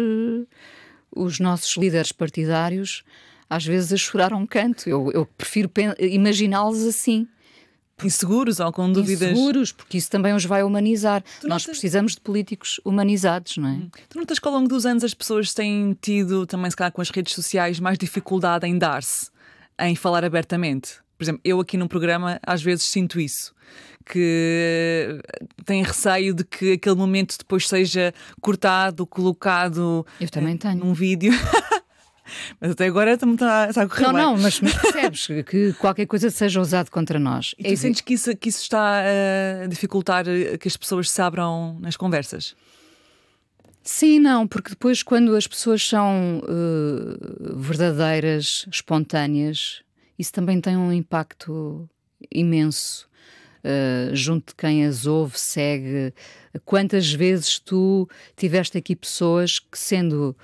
[SPEAKER 2] os nossos líderes partidários às vezes a chorar um canto. Eu prefiro imaginá-los assim.
[SPEAKER 1] Inseguros ou com dúvidas.
[SPEAKER 2] Inseguros, porque isso também os vai humanizar. Nós
[SPEAKER 1] notas...
[SPEAKER 2] precisamos de políticos humanizados, não é?
[SPEAKER 1] Tu notas que ao longo dos anos as pessoas têm tido, também se calhar com as redes sociais, mais dificuldade em dar-se, em falar abertamente? Por exemplo, eu aqui no programa às vezes sinto isso, que tem receio de que aquele momento depois seja cortado, colocado
[SPEAKER 2] eu também tenho.
[SPEAKER 1] num vídeo. Mas até agora está a correr bem.
[SPEAKER 2] Não, mas percebes que qualquer coisa seja usado contra nós.
[SPEAKER 1] E tu sentes que isso está a dificultar que as pessoas se abram nas conversas?
[SPEAKER 2] Sim, não, porque depois quando as pessoas são verdadeiras, espontâneas, isso também tem um impacto imenso junto de quem as ouve, segue. Quantas vezes tu tiveste aqui pessoas que, sendo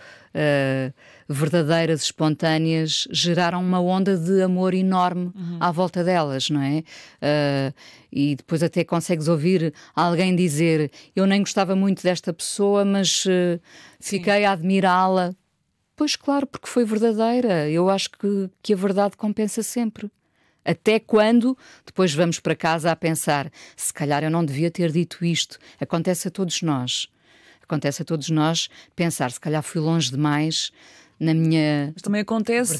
[SPEAKER 2] verdadeiras, espontâneas, geraram uma onda de amor enorme à volta delas, não é? E depois até consegues ouvir alguém dizer: eu nem gostava muito desta pessoa, mas fiquei a admirá-la. Pois claro, porque foi verdadeira. Eu acho que a verdade compensa sempre. Até quando depois vamos para casa a pensar: se calhar eu não devia ter dito isto. Acontece a todos nós. Acontece a todos nós pensar: se calhar fui longe demais na minha.
[SPEAKER 1] Mas também acontece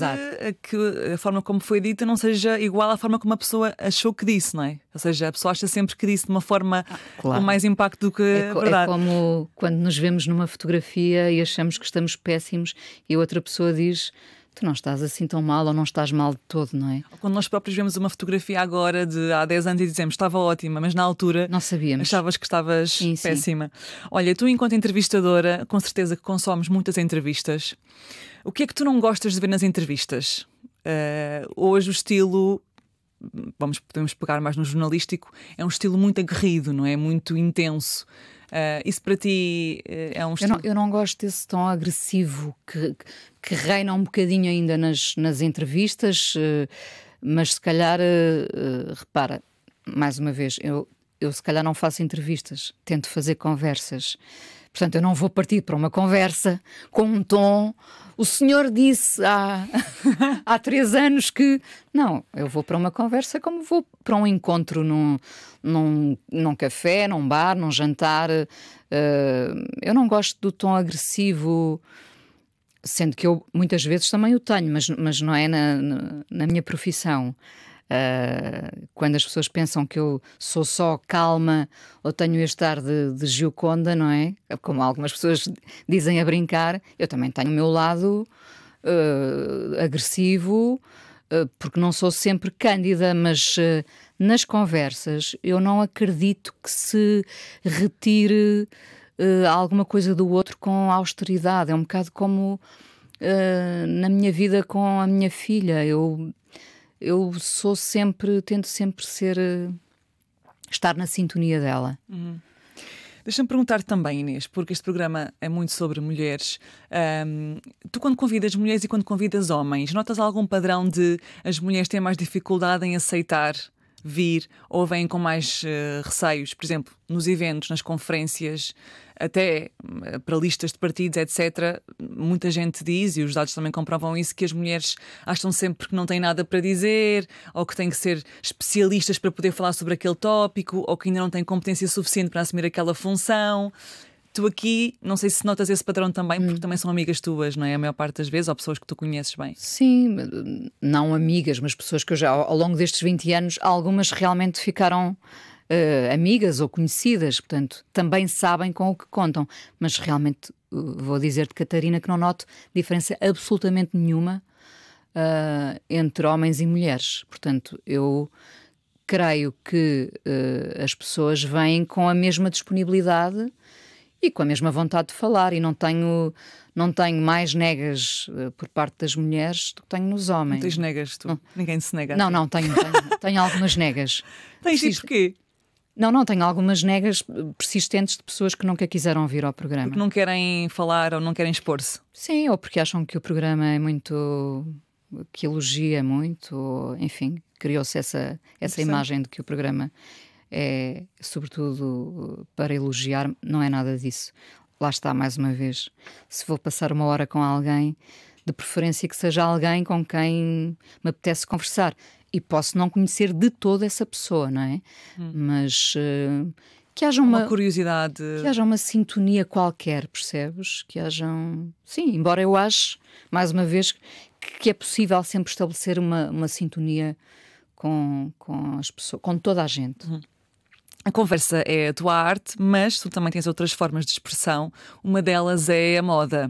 [SPEAKER 1] que a forma como foi dita não seja igual à forma como a pessoa achou que disse, não é? Ou seja, a pessoa acha sempre que disse de uma forma com mais impacto do que a verdade.
[SPEAKER 2] É como quando nos vemos numa fotografia e achamos que estamos péssimos e a outra pessoa diz: tu não estás assim tão mal ou não estás mal de todo, não é?
[SPEAKER 1] Quando nós próprios vemos uma fotografia agora de há 10 anos e dizemos: estava ótima, mas na altura
[SPEAKER 2] não sabíamos.
[SPEAKER 1] Achavas que estavas
[SPEAKER 2] sim,
[SPEAKER 1] péssima. Olha, tu enquanto entrevistadora, com certeza que consomes muitas entrevistas. O que é que tu não gostas de ver nas entrevistas? Hoje o estilo, podemos pegar mais no jornalístico, é um estilo muito aguerrido, não é? Muito intenso. Isso para ti é um estilo...
[SPEAKER 2] Eu não gosto desse tom agressivo que reina um bocadinho ainda nas entrevistas, mas se calhar, repara, mais uma vez, eu se calhar não faço entrevistas, tento fazer conversas. Portanto, eu não vou partir para uma conversa com um tom... O senhor disse há 3 anos que... Não, eu vou para uma conversa como vou para um encontro num café, num bar, num jantar. Eu não gosto do tom agressivo, sendo que eu muitas vezes também o tenho, mas não é na minha profissão. Quando as pessoas pensam que eu sou só calma ou tenho este ar de Gioconda, não é? Como algumas pessoas dizem a brincar, eu também tenho o meu lado agressivo, porque não sou sempre cândida, mas nas conversas eu não acredito que se retire alguma coisa do outro com austeridade. É um bocado como na minha vida com a minha filha. Eu tento sempre estar na sintonia dela.
[SPEAKER 1] Deixa-me perguntar também, Inês, porque este programa é muito sobre mulheres. Tu, quando convidas mulheres e quando convidas homens, notas algum padrão de as mulheres têm mais dificuldade em aceitar vir ou vêm com mais receios? Por exemplo, nos eventos, nas conferências, até para listas de partidos, etc. Muita gente diz, e os dados também comprovam isso, que as mulheres acham sempre que não têm nada para dizer, ou que têm que ser especialistas para poder falar sobre aquele tópico, ou que ainda não têm competência suficiente para assumir aquela função. Tu aqui, não sei se notas esse padrão também, porque também são amigas tuas, não é? A maior parte das vezes, ou pessoas que tu conheces bem.
[SPEAKER 2] Sim, não amigas, mas pessoas que eu já, ao longo destes 20 anos, algumas realmente ficaram amigas ou conhecidas, portanto, também sabem com o que contam. Mas realmente, vou dizer-te, Catarina, que não noto diferença absolutamente nenhuma entre homens e mulheres. Portanto, eu creio que as pessoas vêm com a mesma disponibilidade e com a mesma vontade de falar, e não tenho mais negas por parte das mulheres do que tenho nos homens.
[SPEAKER 1] Não tens negas, tu? Não. Ninguém se nega.
[SPEAKER 2] Não, tenho algumas negas.
[SPEAKER 1] Tens e porquê?
[SPEAKER 2] Não, tenho algumas negas persistentes de pessoas que nunca quiseram vir ao programa.
[SPEAKER 1] Porque não querem falar ou não querem expor-se?
[SPEAKER 2] Sim, ou porque acham que o programa é muito... que elogia muito, ou, enfim, criou-se essa imagem de que o programa é, sobretudo, para elogiar. Não é nada disso. Lá está, mais uma vez. Se vou passar uma hora com alguém, de preferência que seja alguém com quem me apetece conversar. E posso não conhecer de toda essa pessoa, não é? Mas que haja
[SPEAKER 1] uma curiosidade.
[SPEAKER 2] Que haja uma sintonia qualquer, percebes? Que hajam... Sim, embora eu ache, mais uma vez, que é possível sempre estabelecer uma sintonia com as pessoas, com toda a gente.
[SPEAKER 1] A conversa é a tua arte, mas tu também tens outras formas de expressão. Uma delas é a moda.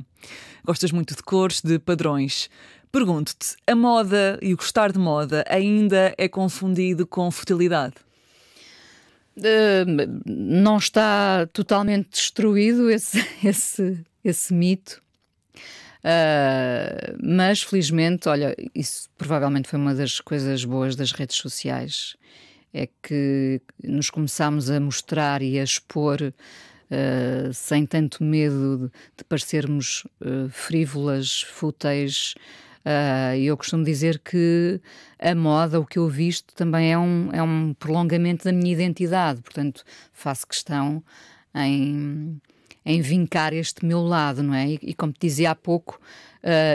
[SPEAKER 1] Gostas muito de cores, de padrões. Pergunto-te, a moda e o gostar de moda ainda é confundido com futilidade?
[SPEAKER 2] Não está totalmente destruído esse mito. Mas felizmente, olha, isso provavelmente foi uma das coisas boas das redes sociais, é que nos começámos a mostrar e a expor sem tanto medo de parecermos frívolas, fúteis. Eu costumo dizer que a moda, o que eu visto, também é um prolongamento da minha identidade, portanto faço questão em vincar este meu lado, não é? E como te dizia há pouco,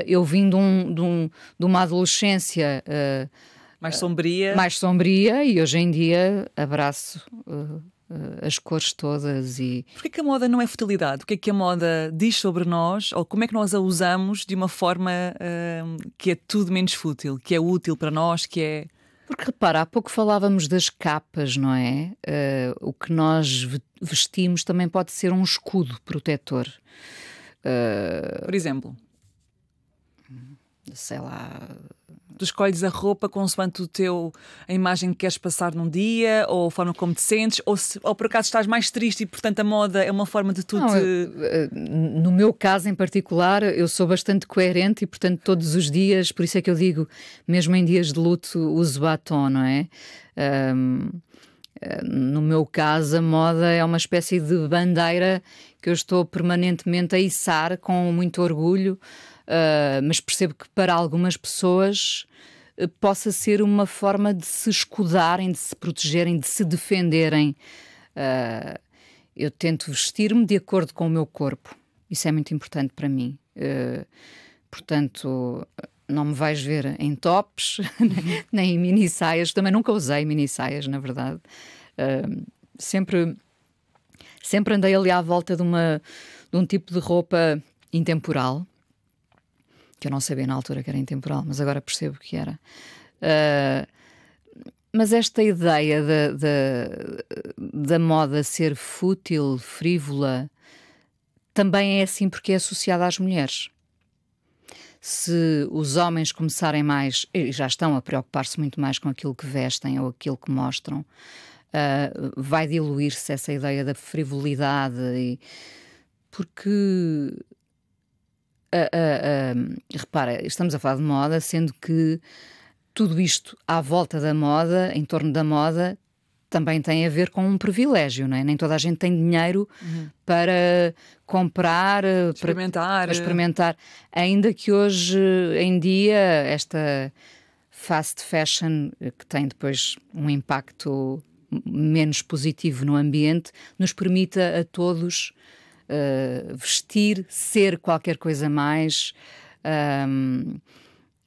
[SPEAKER 2] eu vim de uma adolescência
[SPEAKER 1] mais sombria.
[SPEAKER 2] Mais sombria, e hoje em dia abraço as cores todas.
[SPEAKER 1] Porquê que a moda não é futilidade? O que é que a moda diz sobre nós? Ou como é que nós a usamos de uma forma que é tudo menos fútil, que é útil para nós, que é...
[SPEAKER 2] Porque repara, há pouco falávamos das capas, não é? O que nós vestimos também pode ser um escudo protetor.
[SPEAKER 1] Por exemplo?
[SPEAKER 2] Sei lá...
[SPEAKER 1] Tu escolhes a roupa consoante a imagem que queres passar num dia, ou a forma como te sentes, ou por acaso estás mais triste e, portanto, a moda é uma forma de tu
[SPEAKER 2] no meu caso em particular, eu sou bastante coerente e, portanto, todos os dias, por isso é que eu digo, mesmo em dias de luto, uso batom, não é? No meu caso, a moda é uma espécie de bandeira que eu estou permanentemente a içar com muito orgulho. Mas percebo que para algumas pessoas possa ser uma forma de se escudarem, de se protegerem, de se defenderem. Eu tento vestir-me de acordo com o meu corpo. Isso é muito importante para mim. Portanto, não me vais ver em tops, nem em mini-saias. Também nunca usei mini-saias, na verdade. Sempre andei ali à volta de um tipo de roupa intemporal, que eu não sabia na altura que era intemporal, mas agora percebo que era. Mas esta ideia da moda ser fútil, frívola, também é assim porque é associada às mulheres. Se os homens começarem mais, e já estão a preocupar-se muito mais com aquilo que vestem ou aquilo que mostram, vai diluir-se essa ideia da frivolidade, porque... repara, estamos a falar de moda, sendo que tudo isto à volta da moda, em torno da moda, também tem a ver com um privilégio, não é? Nem toda a gente tem dinheiro para comprar, para experimentar. Ainda que hoje em dia esta fast fashion, que tem depois um impacto menos positivo no ambiente, nos permita a todos vestir, ser qualquer coisa mais,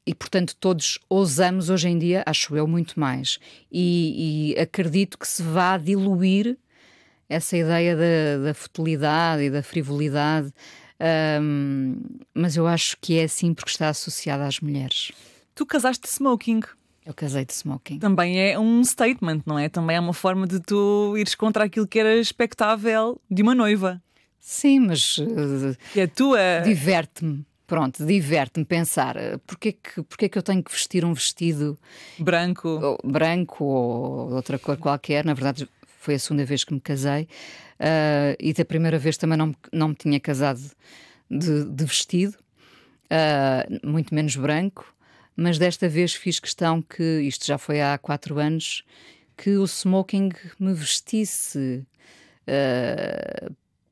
[SPEAKER 2] e portanto todos ousamos hoje em dia, acho eu, muito mais, e acredito que se vá diluir essa ideia da futilidade e da frivolidade, mas eu acho que é assim porque está associada às mulheres.
[SPEAKER 1] Tu casaste de smoking.
[SPEAKER 2] Eu casei de smoking. Também
[SPEAKER 1] é um statement, não é? Também é uma forma de tu ires contra aquilo que era expectável de uma noiva.
[SPEAKER 2] Sim, mas
[SPEAKER 1] é tua...
[SPEAKER 2] diverte-me. Pronto, diverte-me pensar porque é que eu tenho que vestir um vestido
[SPEAKER 1] branco
[SPEAKER 2] ou outra cor qualquer. Na verdade, foi a segunda vez que me casei, e da primeira vez também não me tinha casado de vestido, muito menos branco, mas desta vez fiz questão que, isto já foi há 4 anos, que o smoking me vestisse,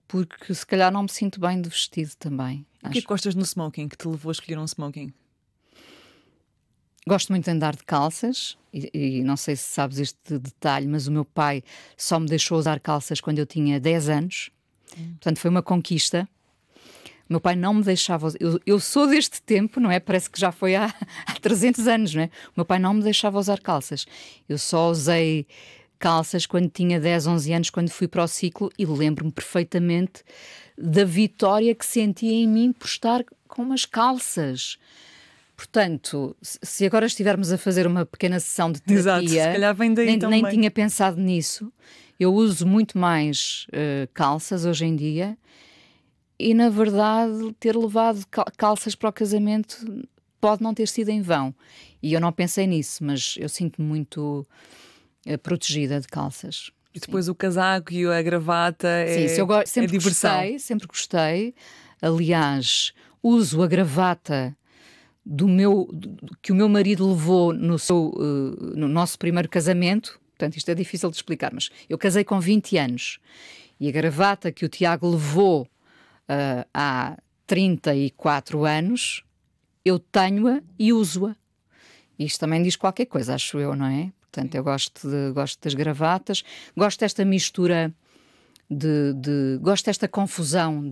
[SPEAKER 2] porque se calhar não me sinto bem de vestido também.
[SPEAKER 1] O que é que gostas no smoking, que te levou a escolher um smoking?
[SPEAKER 2] Gosto muito de andar de calças, e não sei se sabes este detalhe, mas o meu pai só me deixou usar calças quando eu tinha 10 anos. Portanto, foi uma conquista, O meu pai não me deixava... Eu sou deste tempo, não é? Parece que já foi há 300 anos, não é? O meu pai não me deixava usar calças. Eu só usei calças quando tinha 10, 11 anos, quando fui para o ciclo, e lembro-me perfeitamente da vitória que sentia em mim por estar com umas calças. Portanto, se agora estivermos a fazer uma pequena sessão de terapia...
[SPEAKER 1] Exato, se calhar vem daí
[SPEAKER 2] nem
[SPEAKER 1] também.
[SPEAKER 2] tinha pensado nisso. Eu uso muito mais calças hoje em dia, e na verdade ter levado calças para o casamento pode não ter sido em vão. E eu não pensei nisso, mas eu sinto-me muito protegida de calças.
[SPEAKER 1] E depois o casaco e a gravata
[SPEAKER 2] sempre
[SPEAKER 1] é diversão.
[SPEAKER 2] Sempre gostei. Aliás, uso a gravata que o meu marido levou no nosso primeiro casamento. Portanto, isto é difícil de explicar, mas eu casei com 20 anos. E a gravata que o Tiago levou há 34 anos, eu tenho-a e uso-a. Isto também diz qualquer coisa, acho eu, não é? Portanto, eu gosto das gravatas, gosto desta mistura, gosto desta confusão,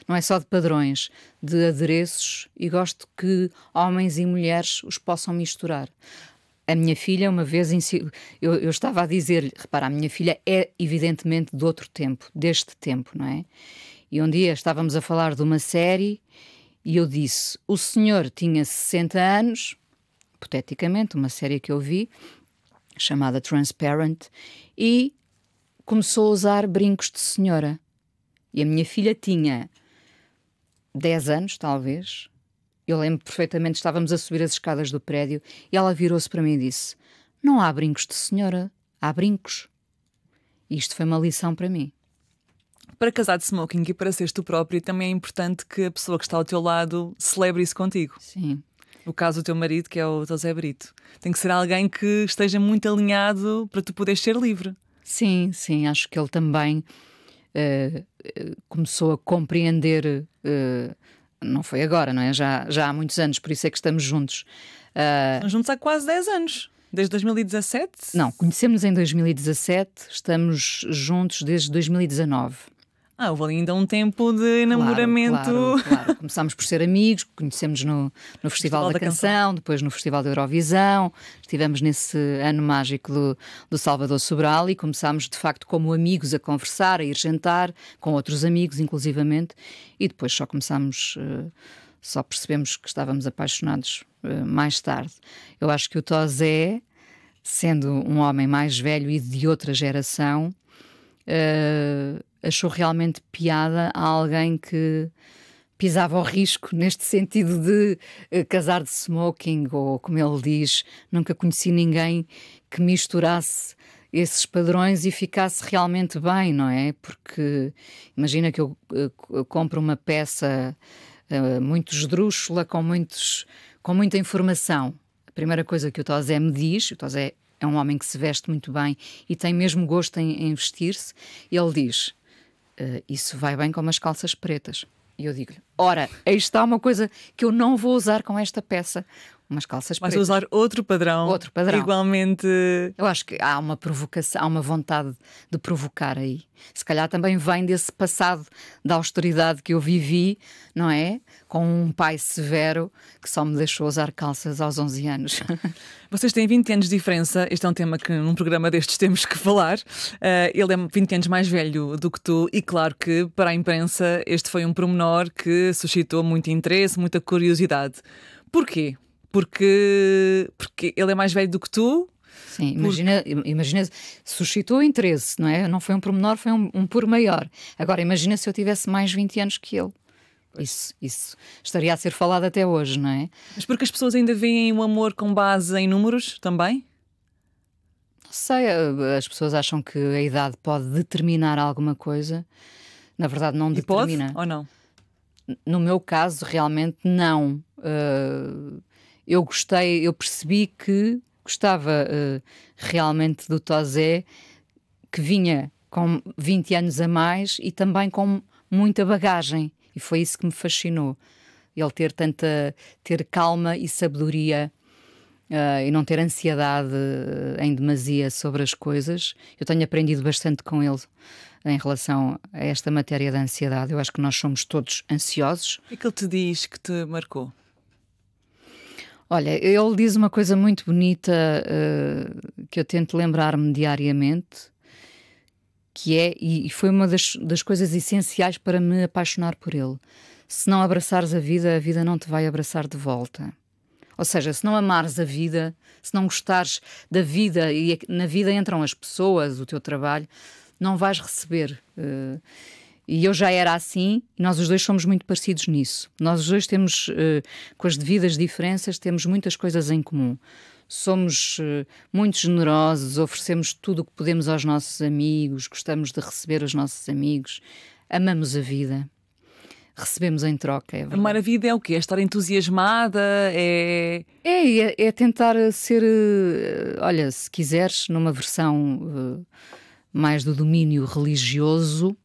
[SPEAKER 2] não é só de padrões, de adereços, e gosto que homens e mulheres os possam misturar. A minha filha, uma vez, eu estava a dizer-lhe, repara, a minha filha é evidentemente de outro tempo, deste tempo, não é? E um dia estávamos a falar de uma série e eu disse, o senhor tinha 60 anos, hipoteticamente, uma série que eu vi, chamada Transparent, e começou a usar brincos de senhora. E a minha filha tinha 10 anos, talvez. Eu lembro perfeitamente, estávamos a subir as escadas do prédio e ela virou-se para mim e disse, não há brincos de senhora, há brincos. E isto foi uma lição para mim.
[SPEAKER 1] Para casar de smoking e para seres tu próprio, também é importante que a pessoa que está ao teu lado celebre isso contigo.
[SPEAKER 2] Sim.
[SPEAKER 1] No caso do teu marido, que é o José Brito. Tem que ser alguém que esteja muito alinhado para tu poderes ser livre.
[SPEAKER 2] Sim, sim. Acho que ele também começou a compreender... não foi agora, não é? Já há muitos anos, por isso é que estamos juntos.
[SPEAKER 1] Estamos juntos há quase 10 anos. Desde 2017?
[SPEAKER 2] Não, conhecemos em 2017, estamos juntos desde 2019.
[SPEAKER 1] Houve ali ainda um tempo de namoramento.
[SPEAKER 2] Claro. Começámos por ser amigos, conhecemos no Festival da Canção, depois no Festival da Eurovisão, estivemos nesse ano mágico do Salvador Sobral e começámos de facto como amigos a conversar, a ir jantar, com outros amigos inclusivamente, e depois só percebemos que estávamos apaixonados mais tarde. Eu acho que o Tosé, sendo um homem mais velho e de outra geração, achou realmente piada a alguém que pisava o risco neste sentido de casar de smoking, ou como ele diz, nunca conheci ninguém que misturasse esses padrões e ficasse realmente bem, não é? Porque imagina que eu compro uma peça muito esdrúxula, com muita informação. A primeira coisa que o Tosé me diz, o Tosé é um homem que se veste muito bem e tem mesmo gosto em vestir-se, ele diz, isso vai bem com umas calças pretas. E eu digo-lhe, ora, aí está uma coisa que eu não vou usar com esta peça, umas calças pretas.
[SPEAKER 1] Mas usar outro padrão. Igualmente.
[SPEAKER 2] Eu acho que há uma provocação, há uma vontade de provocar aí. Se calhar também vem desse passado da austeridade que eu vivi, não é? Com um pai severo que só me deixou usar calças aos 11 anos.
[SPEAKER 1] Vocês têm 20 anos de diferença. Este é um tema que num programa destes temos que falar. Ele é 20 anos mais velho do que tu e claro que para a imprensa este foi um pormenor que suscitou muito interesse, muita curiosidade. Porquê? Porque ele é mais velho do que tu?
[SPEAKER 2] Sim, imagina, suscitou interesse, não é? Não foi um pormenor, foi um por maior. Agora, imagina se eu tivesse mais 20 anos que ele. Isso estaria a ser falado até hoje, não é?
[SPEAKER 1] Mas porque as pessoas ainda veem o amor com base em números também?
[SPEAKER 2] Não sei, as pessoas acham que a idade pode determinar alguma coisa. Na verdade, não determina.
[SPEAKER 1] Pode ou não?
[SPEAKER 2] No meu caso, realmente não. Eu percebi que gostava realmente do Tosé, que vinha com 20 anos a mais e também com muita bagagem. E foi isso que me fascinou. Ele ter calma e sabedoria e não ter ansiedade em demasia sobre as coisas. Eu tenho aprendido bastante com ele em relação a esta matéria da ansiedade. Eu acho que nós somos todos ansiosos.
[SPEAKER 1] O que é que ele te diz que te marcou?
[SPEAKER 2] Olha, ele diz uma coisa muito bonita que eu tento lembrar-me diariamente, que é, e foi uma das coisas essenciais para me apaixonar por ele: se não abraçares a vida não te vai abraçar de volta. Ou seja, se não amares a vida, se não gostares da vida, e na vida entram as pessoas, o teu trabalho, não vais receber. E eu já era assim, e nós os dois somos muito parecidos nisso. Nós os dois temos, com as devidas diferenças, temos muitas coisas em comum. Somos muito generosos, oferecemos tudo o que podemos aos nossos amigos, gostamos de receber os nossos amigos, amamos a vida. Recebemos em troca, é verdade.
[SPEAKER 1] Amar a vida é o quê? É estar entusiasmada?
[SPEAKER 2] É tentar ser, olha, se quiseres, numa versão mais do domínio religioso,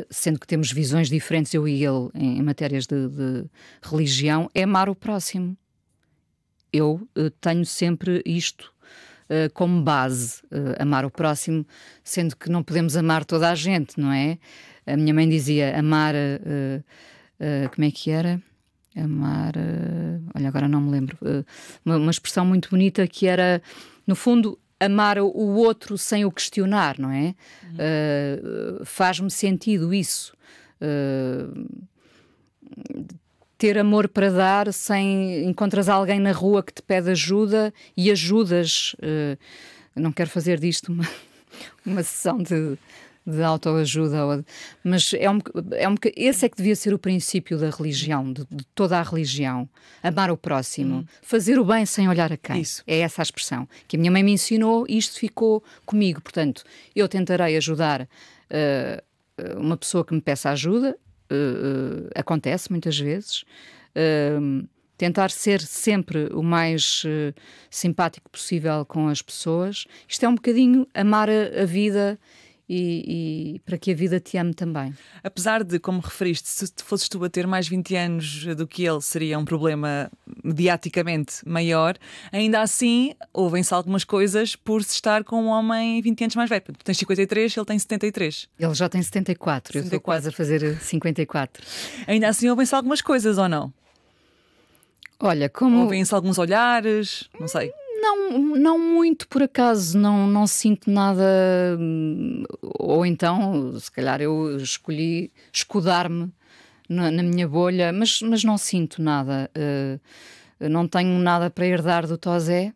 [SPEAKER 2] sendo que temos visões diferentes, eu e ele, em matérias de religião, é amar o próximo. Eu tenho sempre isto como base, amar o próximo, sendo que não podemos amar toda a gente, não é? A minha mãe dizia amar, como é que era? Amar, olha, agora não me lembro, uma expressão muito bonita que era, no fundo, amar o outro sem o questionar, não é? Faz-me sentido isso. Ter amor para dar sem encontras alguém na rua que te pede ajuda e ajudas. Não quero fazer disto uma sessão de autoajuda, mas esse é que devia ser o princípio da religião, de toda a religião. Amar o próximo, fazer o bem sem olhar a quem.
[SPEAKER 1] Isso.
[SPEAKER 2] É essa a expressão que a minha mãe me ensinou e isto ficou comigo. Portanto, eu tentarei ajudar uma pessoa que me peça ajuda, acontece muitas vezes, tentar ser sempre o mais simpático possível com as pessoas. Isto é um bocadinho amar a vida e para que a vida te ame também.
[SPEAKER 1] Apesar de, como referiste, se fosses tu a ter mais 20 anos do que ele, seria um problema mediaticamente maior, ainda assim, ouvem-se algumas coisas por se estar com um homem 20 anos mais velho. Tu tens 53, ele tem 73.
[SPEAKER 2] Ele já tem 74, eu estou quase a fazer 54.
[SPEAKER 1] Ainda assim, ouvem-se algumas coisas, ou não?
[SPEAKER 2] Olha, como...
[SPEAKER 1] Ouvem-se alguns olhares, não sei.
[SPEAKER 2] Não muito, por acaso, não sinto nada, ou então, se calhar eu escolhi escudar-me na minha bolha, mas não sinto nada. Não tenho nada para herdar do Tosé.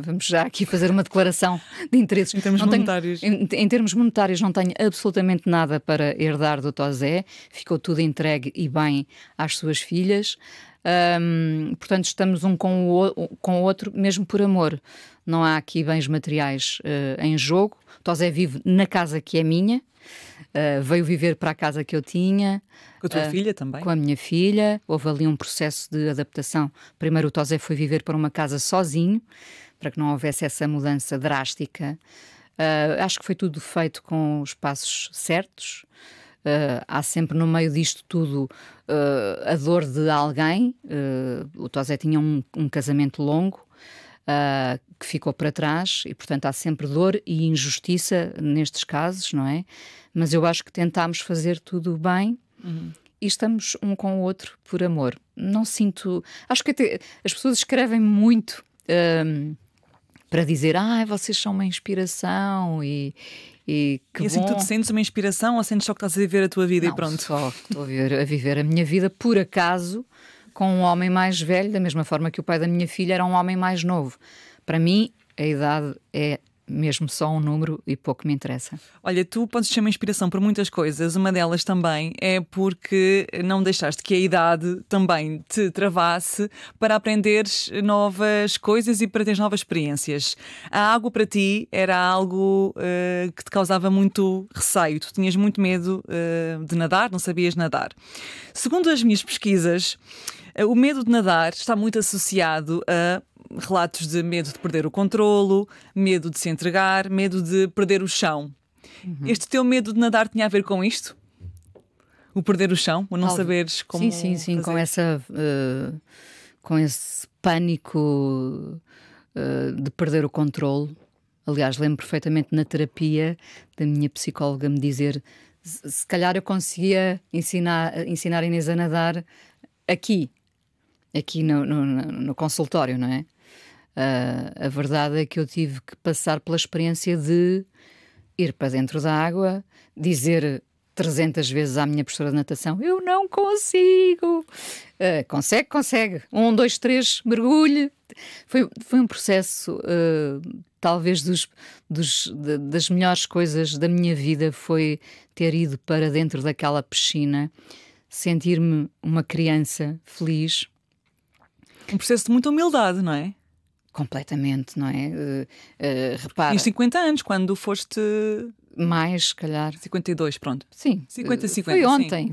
[SPEAKER 2] Vamos já aqui fazer uma declaração de interesses.
[SPEAKER 1] Em termos monetários.
[SPEAKER 2] Em termos monetários não tenho absolutamente nada para herdar do Tosé. Ficou tudo entregue e bem às suas filhas. Portanto, estamos um com o outro, mesmo por amor. Não há aqui bens materiais em jogo. Tosé vive na casa que é minha, veio viver para a casa que eu tinha.
[SPEAKER 1] Com a tua filha também?
[SPEAKER 2] Com a minha filha. Houve ali um processo de adaptação. Primeiro o Tosé foi viver para uma casa sozinho, para que não houvesse essa mudança drástica. Acho que foi tudo feito com os passos certos. Há sempre no meio disto tudo a dor de alguém. O Tosé tinha um casamento longo que ficou para trás e, portanto, há sempre dor e injustiça nestes casos, não é? Mas eu acho que tentámos fazer tudo bem e estamos um com o outro por amor. Não sinto... Acho que até as pessoas escrevem muito para dizer vocês são uma inspiração e que
[SPEAKER 1] assim,
[SPEAKER 2] bom.
[SPEAKER 1] tu te sentes uma inspiração ou sentes só que estás a viver a tua vida? Não, e pronto?
[SPEAKER 2] Só estou a viver a minha vida, por acaso, com um homem mais velho, da mesma forma que o pai da minha filha era um homem mais novo. Para mim, a idade é mesmo só um número e pouco me interessa.
[SPEAKER 1] Olha, tu podes ser uma inspiração por muitas coisas. Uma delas também é porque não deixaste que a idade também te travasse para aprenderes novas coisas e para teres novas experiências. A água para ti era algo que te causava muito receio. Tu tinhas muito medo de nadar, não sabias nadar. Segundo as minhas pesquisas, o medo de nadar está muito associado a relatos de medo de perder o controlo, medo de se entregar, medo de perder o chão. Este teu medo de nadar tinha a ver com isto? O perder o chão? O não saberes como
[SPEAKER 2] Sim,
[SPEAKER 1] fazer?
[SPEAKER 2] Com esse pânico de perder o controlo. Aliás, lembro perfeitamente na terapia da minha psicóloga me dizer se calhar eu conseguia ensinar a Inês a nadar aqui no consultório, não é? A verdade é que eu tive que passar pela experiência de ir para dentro da água, dizer 300 vezes à minha professora de natação: eu não consigo. Consegue. 1, 2, 3, mergulhe. Foi um processo, talvez das melhores coisas da minha vida foi ter ido para dentro daquela piscina, sentir-me uma criança feliz.
[SPEAKER 1] Um processo de muita humildade, não é?
[SPEAKER 2] Completamente, não é? Repara.
[SPEAKER 1] Tinhas 50 anos quando foste.
[SPEAKER 2] Mais, se calhar.
[SPEAKER 1] 52, pronto.
[SPEAKER 2] Sim.
[SPEAKER 1] 50.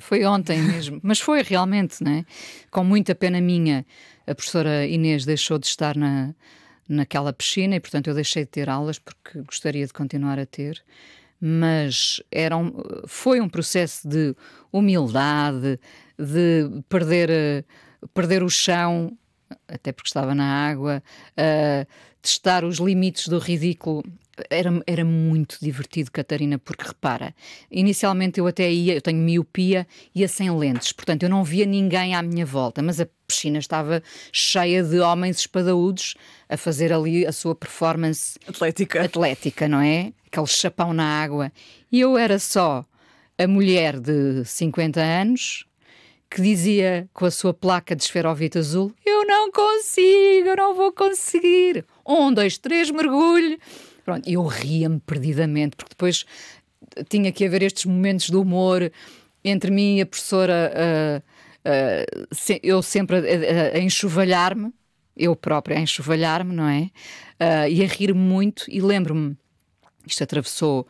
[SPEAKER 2] Foi ontem mesmo. Mas foi realmente, não é? Com muita pena minha, a professora Inês deixou de estar naquela piscina e, portanto, eu deixei de ter aulas porque gostaria de continuar a ter. Mas foi um processo de humildade, de perder o chão, até porque estava na água, testar os limites do ridículo. Era muito divertido, Catarina, porque repara, inicialmente eu tenho miopia, ia sem lentes, portanto eu não via ninguém à minha volta, mas a piscina estava cheia de homens espadaúdos a fazer ali a sua performance atlética, não é? Aquele chapão na água. E eu era só a mulher de 50 anos que dizia com a sua placa de esferovite azul: eu não consigo, eu não vou conseguir. 1, 2, 3, mergulho. Pronto, eu ria-me perdidamente, porque depois tinha que haver estes momentos de humor entre mim e a professora, eu sempre a enxovalhar-me, eu própria a enxovalhar-me, não é? E a rir muito, e lembro-me, isto atravessou,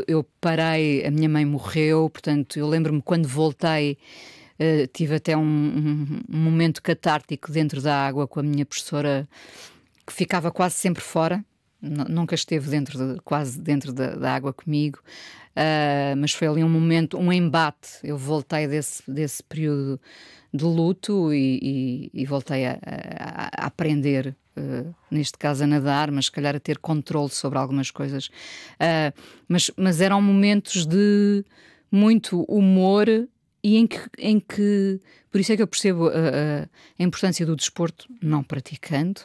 [SPEAKER 2] eu parei, a minha mãe morreu, portanto, eu lembro-me quando voltei, tive até um momento catártico dentro da água com a minha professora, que ficava quase sempre fora, nunca esteve quase dentro da água comigo, mas foi ali um momento, um embate. Eu voltei desse período de luto e voltei a aprender, neste caso a nadar, mas se calhar a ter controle sobre algumas coisas. Mas eram momentos de muito humor e em que por isso é que eu percebo a importância do desporto, não praticando,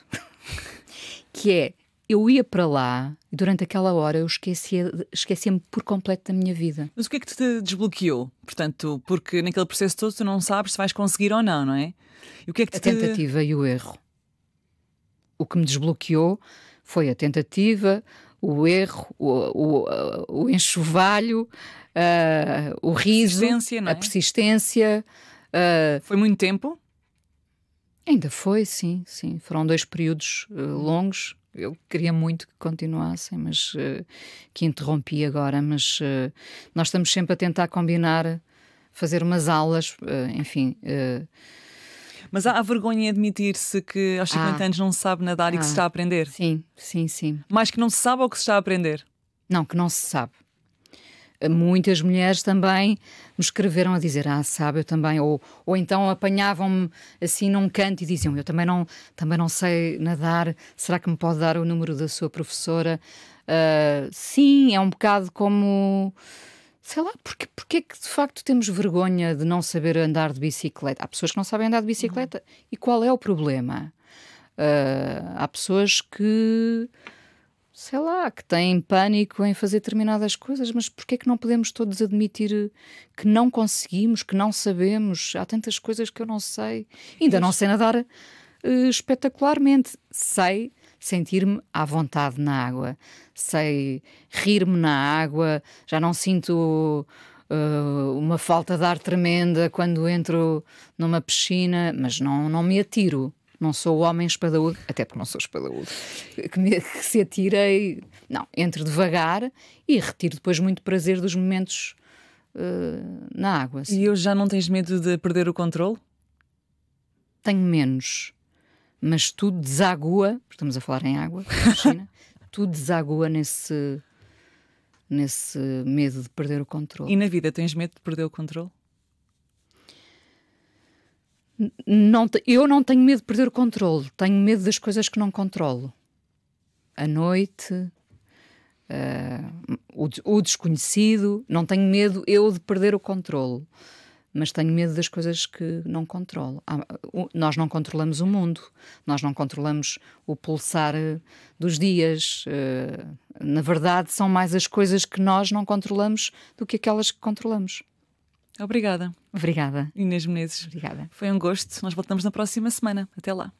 [SPEAKER 2] que é, eu ia para lá e durante aquela hora eu esquecia-me por completo da minha vida.
[SPEAKER 1] Mas o que é que te desbloqueou? Portanto, porque naquele processo todo tu não sabes se vais conseguir ou não, não é? E o que é que
[SPEAKER 2] a tentativa e o erro. O que me desbloqueou foi a tentativa, o erro, o enxovalho, o riso, a persistência.
[SPEAKER 1] Foi muito tempo?
[SPEAKER 2] Ainda foi, sim. Foram 2 períodos longos. Eu queria muito que continuassem, mas que interrompi agora. Mas nós estamos sempre a tentar combinar, fazer umas aulas, enfim.
[SPEAKER 1] Mas há vergonha em admitir-se que aos 50 anos não se sabe nadar e que se está a aprender?
[SPEAKER 2] Sim.
[SPEAKER 1] Mais que não se sabe ou que se está a aprender?
[SPEAKER 2] Não, que não se sabe. Muitas mulheres também me escreveram a dizer: sabe, eu também, ou então apanhavam-me assim num canto e diziam: eu também não sei nadar, será que me pode dar o número da sua professora? Sim, é um bocado como, sei lá, porque é que de facto temos vergonha de não saber andar de bicicleta? Há pessoas que não sabem andar de bicicleta, e qual é o problema? Há pessoas que, sei lá, que têm pânico em fazer determinadas coisas, mas porquê é que não podemos todos admitir que não conseguimos, que não sabemos? Há tantas coisas que eu não sei. Ainda não sei nadar espetacularmente. Sei sentir-me à vontade na água. Sei rir-me na água. Já não sinto uma falta de ar tremenda quando entro numa piscina, mas não me atiro. Não sou o homem espadaúdo, até porque não sou espadaúdo, que se atirei. Não, entro devagar e retiro depois muito prazer dos momentos na água.
[SPEAKER 1] Assim. E hoje já não tens medo de perder o controle?
[SPEAKER 2] Tenho menos, mas tudo desagua, estamos a falar em água, piscina, tudo desagua nesse medo de perder o controle.
[SPEAKER 1] E na vida tens medo de perder o controle?
[SPEAKER 2] Eu não tenho medo de perder o controle, tenho medo das coisas que não controlo. a noite, o desconhecido. Não tenho medo eu de perder o controle, mas tenho medo das coisas que não controlo. Nós não controlamos o mundo, nós não controlamos o pulsar dos dias. Na verdade, são mais as coisas que nós não controlamos do que aquelas que controlamos.
[SPEAKER 1] Obrigada.
[SPEAKER 2] Obrigada.
[SPEAKER 1] Inês Menezes.
[SPEAKER 2] Obrigada.
[SPEAKER 1] Foi um gosto. Nós voltamos na próxima semana. Até lá.